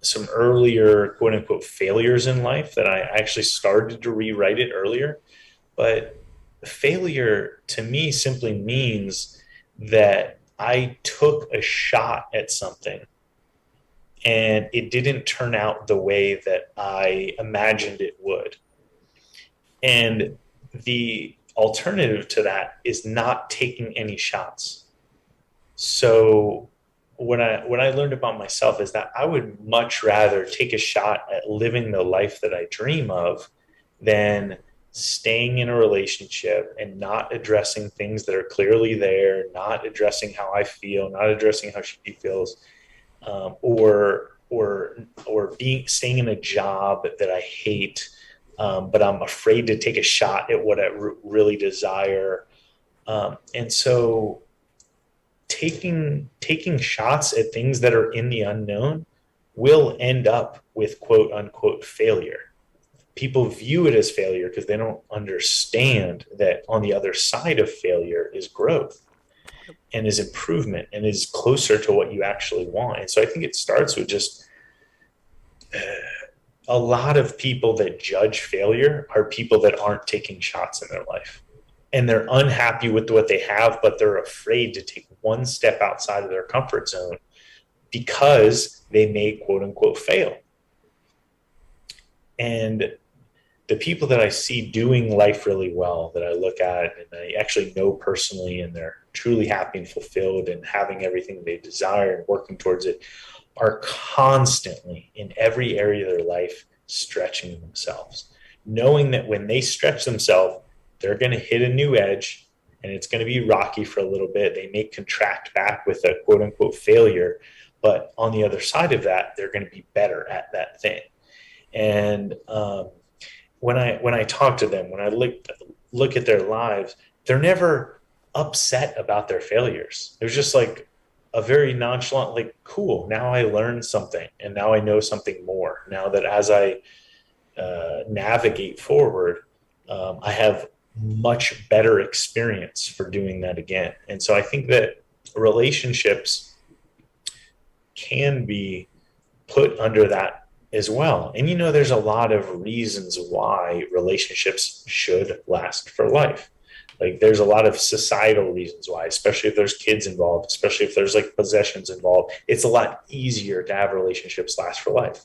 earlier quote unquote failures in life that I actually started to rewrite it earlier. But failure to me simply means that I took a shot at something and it didn't turn out the way that I imagined it would. And the alternative to that is not taking any shots. So what I learned about myself is that I would much rather take a shot at living the life that I dream of than staying in a relationship and not addressing things that are clearly there, not addressing how I feel, not addressing how she feels, or staying in a job that I hate, but I'm afraid to take a shot at what I really desire. And so taking shots at things that are in the unknown will end up with quote unquote failure. People view it as failure because they don't understand that on the other side of failure is growth and is improvement and is closer to what you actually want. And so I think it starts with just a lot of people that judge failure are people that aren't taking shots in their life. And they're unhappy with what they have, but they're afraid to take one step outside of their comfort zone because they may quote unquote fail. And the people that I see doing life really well, that I look at and I actually know personally, and they're truly happy and fulfilled and having everything they desire and working towards it, are constantly in every area of their life stretching themselves, knowing that when they stretch themselves, they're going to hit a new edge and it's going to be rocky for a little bit. They may contract back with a quote unquote failure, but on the other side of that, they're going to be better at that thing. And when I talk to them, when I look at their lives, they're never upset about their failures. There's just like a very nonchalant, like, cool, now I learned something and now I know something more. Now that as I navigate forward, I have much better experience for doing that again. And so I think that relationships can be put under that as well. And there's a lot of reasons why relationships should last for life. Like there's a lot of societal reasons why, especially if there's kids involved, especially if there's like possessions involved. It's a lot easier to have relationships last for life.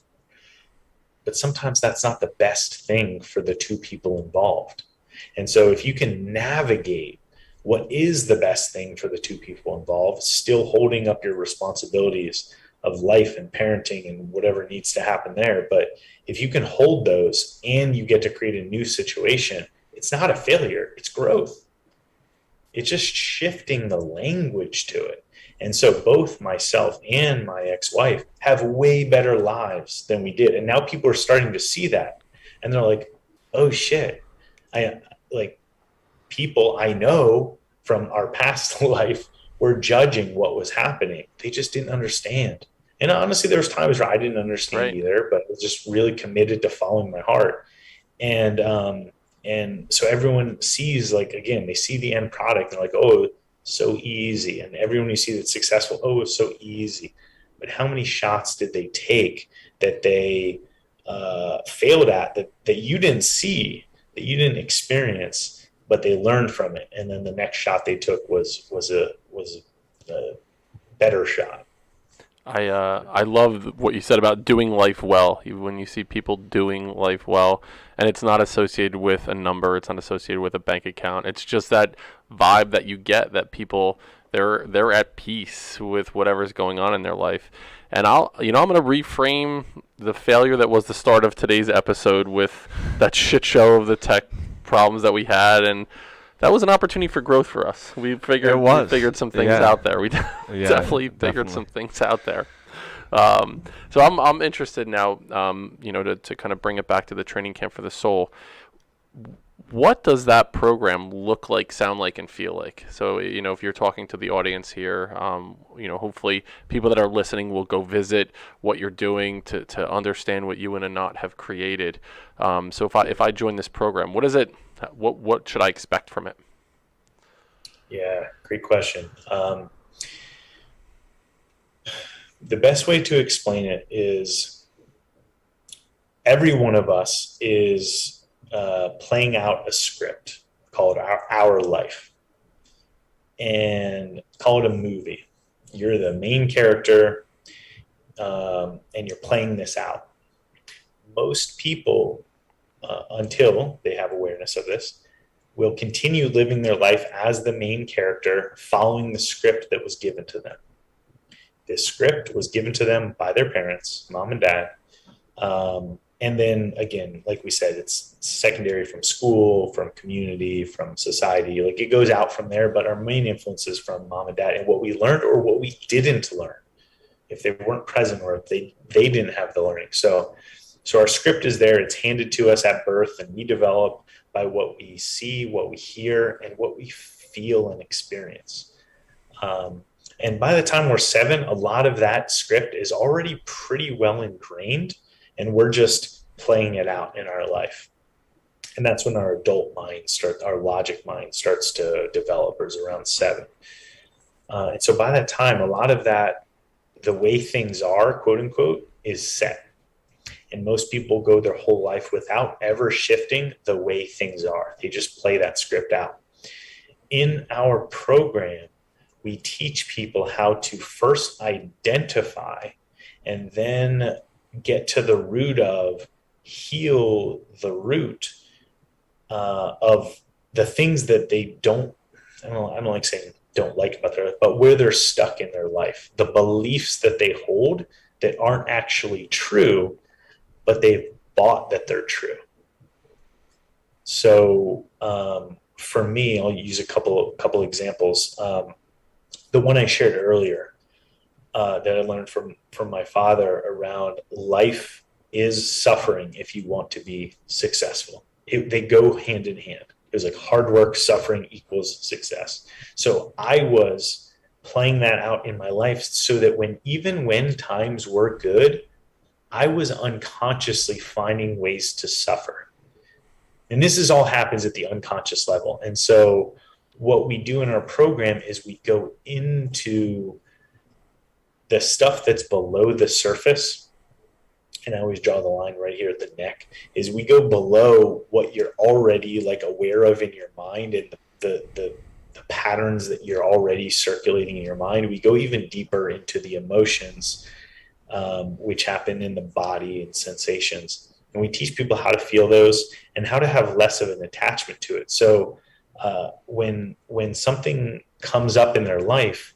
But sometimes that's not the best thing for the two people involved. And so if you can navigate what is the best thing for the two people involved, still holding up your responsibilities of life and parenting and whatever needs to happen there. But if you can hold those and you get to create a new situation, it's not a failure, it's growth. It's just shifting the language to it. And so both myself and my ex-wife have way better lives than we did. And now people are starting to see that. And they're like, oh shit. People I know from our past life were judging what was happening. They just didn't understand. And honestly, there was times where I didn't understand either, but I was just really committed to following my heart. And so everyone sees, like, again, they see the end product and they're like, oh, so easy. And everyone you see that's successful, oh, it's so easy. But how many shots did they take that they failed at, that you didn't see, that you didn't experience, but they learned from it? And then the next shot they took was a better shot. I love what you said about doing life well. When you see people doing life well, and it's not associated with a number, it's not associated with a bank account. It's just that vibe that you get that people they're at peace with whatever's going on in their life. And I'm going to reframe the failure that was the start of today's episode with that shit show of the tech problems that we had, and that was an opportunity for growth for us. We figured some things out there. We definitely figured some things out there. So I'm interested now, to kind of bring it back to the training camp for the soul. What does that program look like, sound like, and feel like? So, if you're talking to the audience here, hopefully people that are listening will go visit what you're doing to understand what you and Anat have created. So if I join this program, what is it? What should I expect from it? Yeah, great question. The best way to explain it is every one of us is playing out a script called our life, and call it a movie. You're the main character, and you're playing this out. Most people, until they have awareness of this, will continue living their life as the main character, following the script that was given to them. This script was given to them by their parents, mom and dad. And then again, like we said, it's secondary from school, from community, from society. Like it goes out from there, but our main influence is from mom and dad and what we learned or what we didn't learn, if they weren't present or if they didn't have the learning. So our script is there. It's handed to us at birth, and we develop by what we see, what we hear, and what we feel and experience. And by the time we're 7, a lot of that script is already pretty well ingrained, and we're just playing it out in our life. And that's when our adult mind our logic mind starts to develop, is around 7. And so by that time, a lot of that, the way things are, quote unquote, is set. And most people go their whole life without ever shifting the way things are. They just play that script out. In our program, we teach people how to first identify and then get to the root of, heal the root of the things that they don't like saying don't like about their life, but where they're stuck in their life, the beliefs that they hold that aren't actually true, but they've bought that they're true. So for me, I'll use a couple examples. The one I shared earlier that I learned from my father around life is suffering if you want to be successful. They go hand in hand. It was like hard work, suffering equals success. So I was playing that out in my life so that even when times were good, I was unconsciously finding ways to suffer. And this all happens at the unconscious level. And so what we do in our program is we go into the stuff that's below the surface. And I always draw the line right here at the neck, is we go below what you're already like aware of in your mind and the patterns that you're already circulating in your mind. We go even deeper into the emotions, which happen in the body and sensations. And we teach people how to feel those and how to have less of an attachment to it. So when something comes up in their life,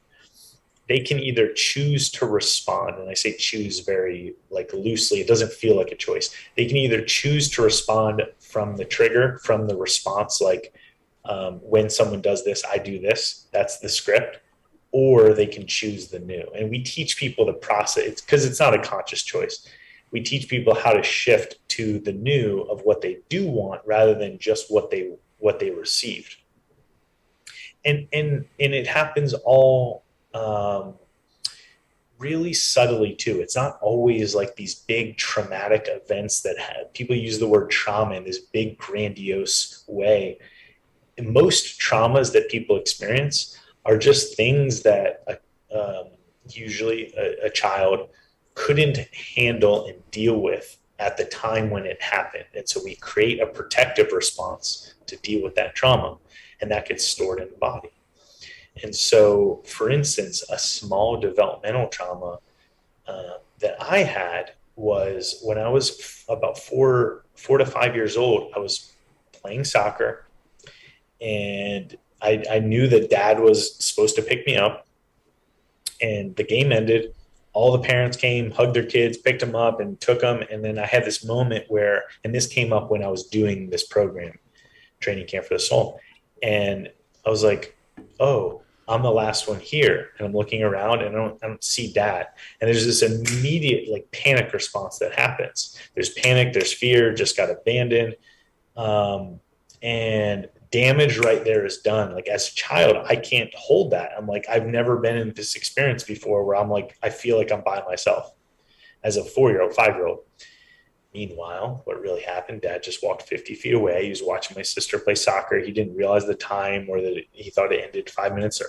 they can either choose to respond, and I say choose very like loosely, it doesn't feel like a choice. They can either choose to respond from the trigger, from the response, like when someone does this, I do this, that's the script, or they can choose the new. And we teach people the process, because it's not a conscious choice. We teach people how to shift to the new of what they do want rather than just what they received. And it happens all really subtly too. It's not always like these big traumatic events that people use the word trauma in this big grandiose way. And most traumas that people experience are just things that usually a child couldn't handle and deal with at the time when it happened. And so we create a protective response to deal with that trauma, and that gets stored in the body. And so, for instance, a small developmental trauma that I had was when I was about 4 to 5 years old. I was playing soccer, and I knew that dad was supposed to pick me up, and the game ended. All the parents came, hugged their kids, picked them up, and took them. And then I had this moment where, and this came up when I was doing this program, Training Camp for the Soul, and I was like, oh, I'm the last one here. And I'm looking around, and I don't see dad. And there's this immediate like panic response that happens. There's panic, there's fear, just got abandoned. And damage right there is done. Like as a child, I can't hold that. I'm like, I've never been in this experience before where I'm like, I feel like I'm by myself as a 4-year-old, 5-year-old. Meanwhile, what really happened, dad just walked 50 feet away. He was watching my sister play soccer. He didn't realize the time, or that he thought it ended 5 minutes, or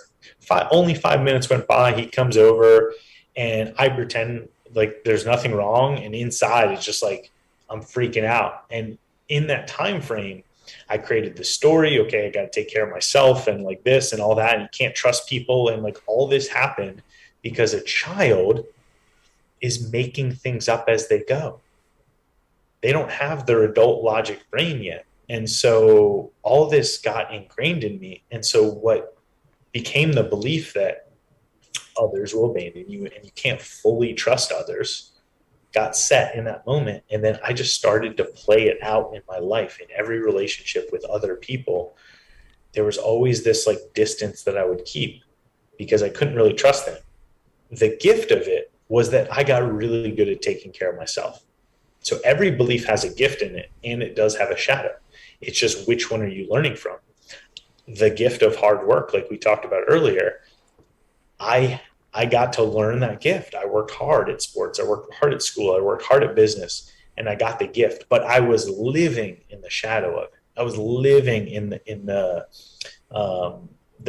only 5 minutes went by. He comes over, and I pretend like there's nothing wrong. And inside it's just like, I'm freaking out. And in that time frame, I created this story. Okay, I got to take care of myself, and like this and all that. And you can't trust people. And like all this happened because a child is making things up as they go. They don't have their adult logic brain yet. And so all this got ingrained in me. And so what became the belief that others will abandon you and you can't fully trust others got set in that moment. And then I just started to play it out in my life, in every relationship with other people. There was always this like distance that I would keep because I couldn't really trust them. The gift of it was that I got really good at taking care of myself. So every belief has a gift in it, and it does have a shadow. It's just, which one are you learning from? The gift of hard work, like we talked about earlier, I got to learn that gift. I worked hard at sports. I worked hard at school. I worked hard at business, and I got the gift. But I was living in the shadow of it. I was living in the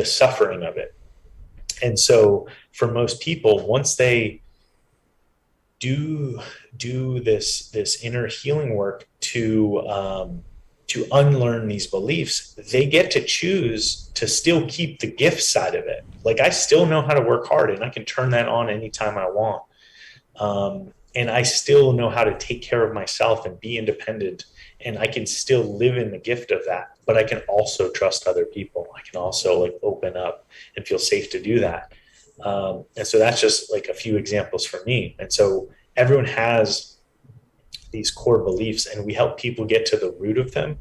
suffering of it. And so for most people, once they do this inner healing work to unlearn these beliefs, they get to choose to still keep the gift side of it. Like I still know how to work hard, and I can turn that on anytime I want. And I still know how to take care of myself and be independent, and I can still live in the gift of that. But I can also trust other people. I can also like open up and feel safe to do that. And so that's just like a few examples for me. And so everyone has these core beliefs, and we help people get to the root of them,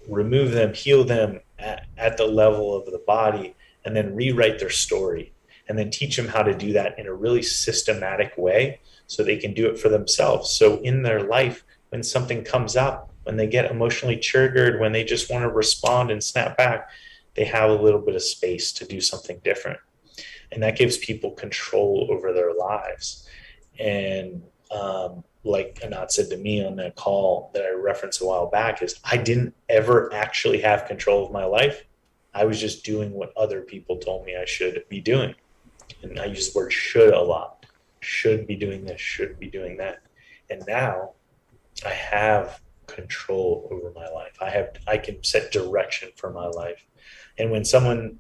remove them, heal them at the level of the body, and then rewrite their story, and then teach them how to do that in a really systematic way so they can do it for themselves. So in their life, when something comes up, when they get emotionally triggered, when they just want to respond and snap back, they have a little bit of space to do something different. And that gives people control over their lives. And like Anat said to me on that call that I referenced a while back, is I didn't ever actually have control of my life. I was just doing what other people told me I should be doing. And I use the word should a lot. Should be doing this, should be doing that. And now I have control over my life. I can set direction for my life. And when someone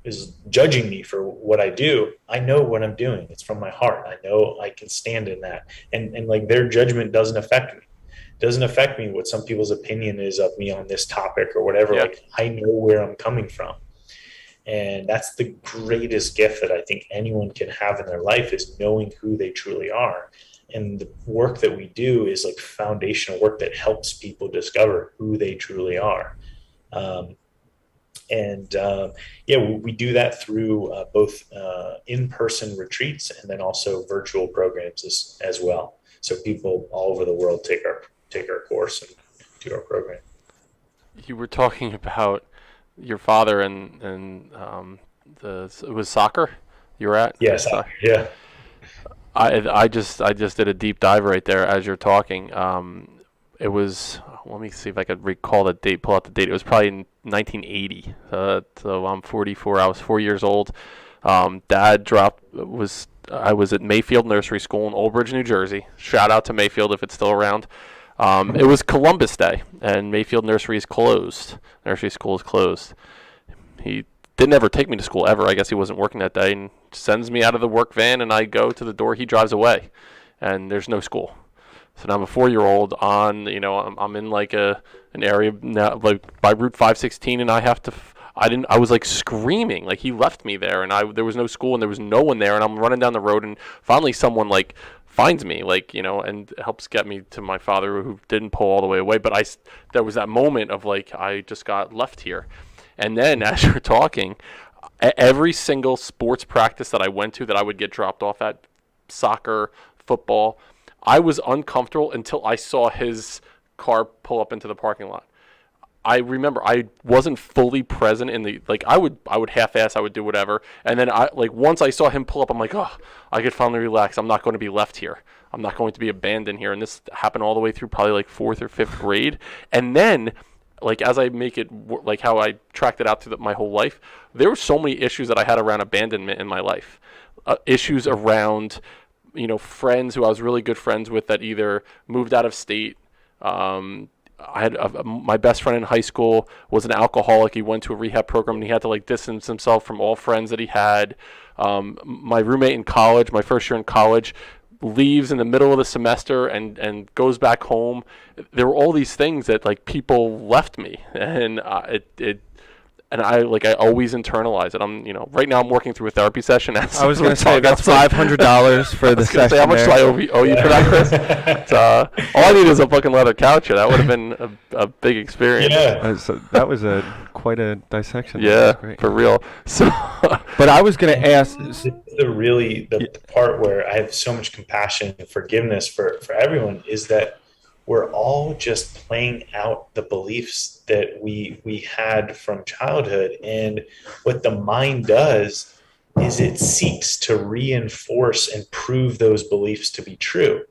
is judging me for what I do, I know what I'm doing. It's from my heart. I know I can stand in that. And like their judgment doesn't affect me. It doesn't affect me what some people's opinion is of me on this topic or whatever. Yeah. Like I know where I'm coming from. And that's the greatest gift that I think anyone can have in their life, is knowing who they truly are. And the work that we do is like foundational work that helps people discover who they truly are. We do that through both in-person retreats and then also virtual programs as well. So people all over the world take our course and do our program. You were talking about your father and it was soccer you were at? Yes, yeah. I just did a deep dive right there as you're talking. It was, let me see if I could recall the date, pull out the date. It was probably in 1980. So I'm 44. I was 4 years old. Dad I was at Mayfield Nursery School in Old Bridge, New Jersey. Shout out to Mayfield if it's still around. It was Columbus Day, and Mayfield Nursery is closed. Nursery school is closed. He didn't ever take me to school ever. I guess he wasn't working that day, and sends me out of the work van, and I go to the door. He drives away, and there's no school. So now I'm a 4-year-old on, I'm in like an area now, like by Route 516, and I have to. I was like screaming, like he left me there, and there was no school, and there was no one there, and I'm running down the road, and finally someone like finds me, like, and helps get me to my father, who didn't pull all the way away. But there was that moment of like, I just got left here. And then as you're talking, every single sports practice that I went to that I would get dropped off at, soccer, football, I was uncomfortable until I saw his car pull up into the parking lot. I remember I wasn't fully present in the, like, I would half-ass, I would do whatever. And then once I saw him pull up, I'm like, oh, I could finally relax. I'm not going to be left here. I'm not going to be abandoned here. And this happened all the way through probably like 4th or 5th grade. And then, like, as I make it, like how I tracked it out through my whole life, there were so many issues that I had around abandonment in my life. Issues around, friends who I was really good friends with that either moved out of state. I had my best friend in high school was an alcoholic. He went to a rehab program, and he had to like distance himself from all friends that he had. My roommate in college, my first year in college, leaves in the middle of the semester and goes back home. There were all these things that like people left me, and I always internalize it. I'm right now I'm working through a therapy session. I was going to say that's $500 for the session. How much do I owe you for that, Chris? All I need is a fucking leather couch here. That would have been a big experience. Yeah, so that was quite a dissection. Yeah, for real. So, but I was going to ask the part where I have so much compassion and forgiveness for everyone is that we're all just playing out the beliefs that we had from childhood. And what the mind does is it seeks to reinforce and prove those beliefs to be true.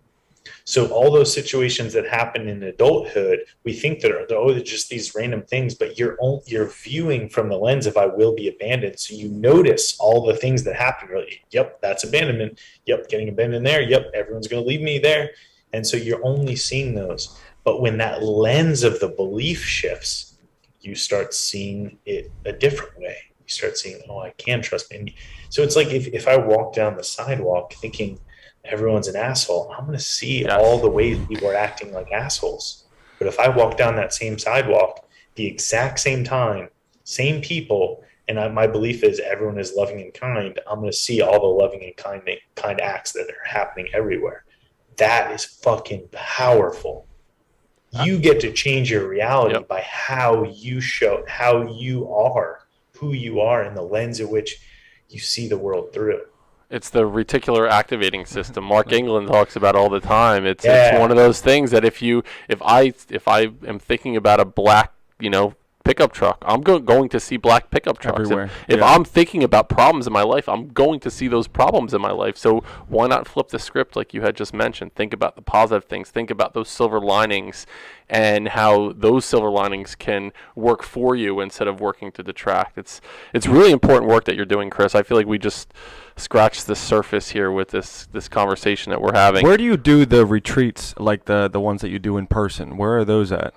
So all those situations that happen in adulthood, we think that they're just these random things, but you're viewing from the lens of I will be abandoned. So you notice all the things that happen. You're like, yep, that's abandonment. Yep, getting abandoned there. Yep, everyone's going to leave me there. And so you're only seeing those. But when that lens of the belief shifts, you start seeing it a different way. You start seeing, oh, I can trust me. So it's like if I walk down the sidewalk thinking everyone's an asshole, I'm going to see all the ways people are acting like assholes. But if I walk down that same sidewalk, the exact same time, same people, and my belief is everyone is loving and kind, I'm going to see all the loving and kind acts that are happening everywhere. That is fucking powerful. You get to change your reality by how you show, how you are, who you are, and the lens at which you see the world through. It's the reticular activating system. Mark England talks about all the time. It's one of those things that if I am thinking about a black, pickup truck, I'm going to see black pickup trucks everywhere. If I'm thinking about problems in my life, I'm going to see those problems in my life. So why not flip the script like you had just mentioned? Think about the positive things. Think about those silver linings and how those silver linings can work for you instead of working to detract. It's really important work that you're doing, Chris. I feel like we just scratched the surface here with this conversation that we're having. Where do you do the retreats, like the ones that you do in person? Where are those at?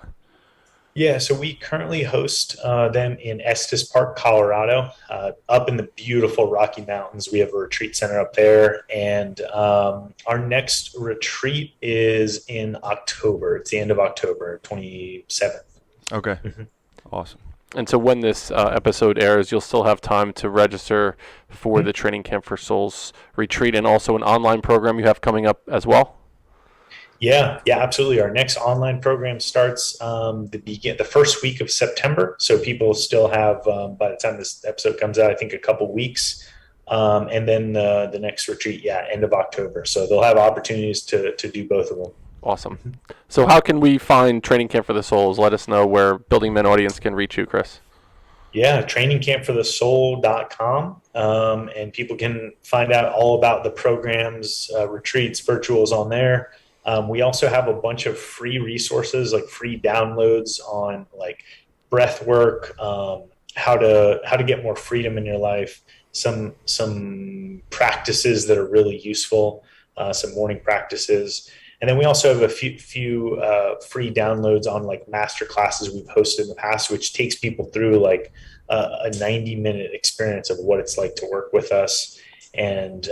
Yeah, so we currently host them in Estes Park, Colorado, up in the beautiful Rocky Mountains. We have a retreat center up there, and our next retreat is in October. It's the end of October, 27th. Okay, awesome. And so when this episode airs, you'll still have time to register for the Training Camp for Souls retreat, and also an online program you have coming up as well. Yeah, absolutely. Our next online program starts the first week of September. So people still have, by the time this episode comes out, I think a couple weeks. And then the next retreat, end of October. So they'll have opportunities to do both of them. Awesome. So how can we find Training Camp for the Souls? Let us know where Building Men audience can reach you, Chris. Yeah, trainingcampforthesoul.com. And people can find out all about the programs, retreats, virtuals on there. We also have a bunch of free resources, like free downloads on like breath work, how to get more freedom in your life, some practices that are really useful, some morning practices. And then we also have a few free downloads on like master classes we've hosted in the past, which takes people through like a 90-minute experience of what it's like to work with us. And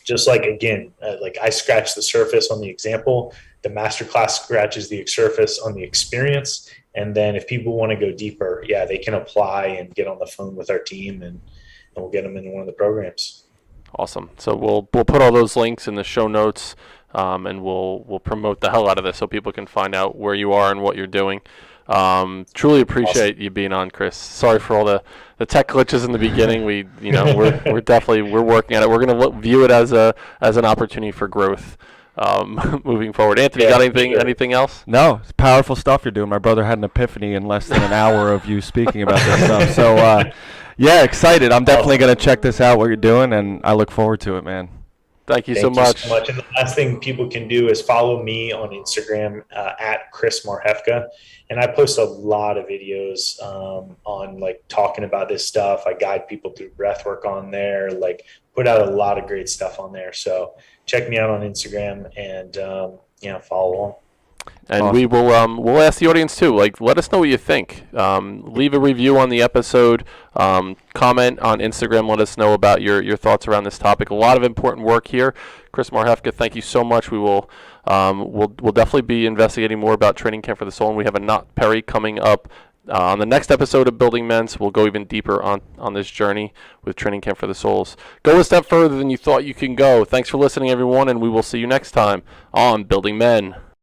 just like, again, like I scratched the surface on the example, the masterclass scratches the surface on the experience. And then if people want to go deeper, they can apply and get on the phone with our team, and we'll get them into one of the programs. Awesome. So we'll put all those links in the show notes, and we'll promote the hell out of this so people can find out where you are and what you're doing. Truly appreciate you being on, Chris. Sorry for all the tech glitches in the beginning. We're definitely working at it. We're going to view it as an opportunity for growth moving forward. Anthony, got anything else? No, it's powerful stuff you're doing. My brother had an epiphany in less than an hour of you speaking about this stuff. So excited. I'm definitely going to check this out, what you're doing, and I look forward to it, man. Thank you so much. And the last thing people can do is follow me on Instagram at Chris Marhefka. And I post a lot of videos on like talking about this stuff. I guide people through breath work on there, like put out a lot of great stuff on there. So check me out on Instagram and follow along. And awesome. We will we'll ask the audience too. Like, let us know what you think. Leave a review on the episode. Comment on Instagram. Let us know about your thoughts around this topic. A lot of important work here. Chris Marhefka, thank you so much. We will we'll definitely be investigating more about Training Camp for the Soul. And we have a Not Perry coming up on the next episode of Building Men. So we'll go even deeper on this journey with Training Camp for the Souls. Go a step further than you thought you can go. Thanks for listening, everyone, and we will see you next time on Building Men.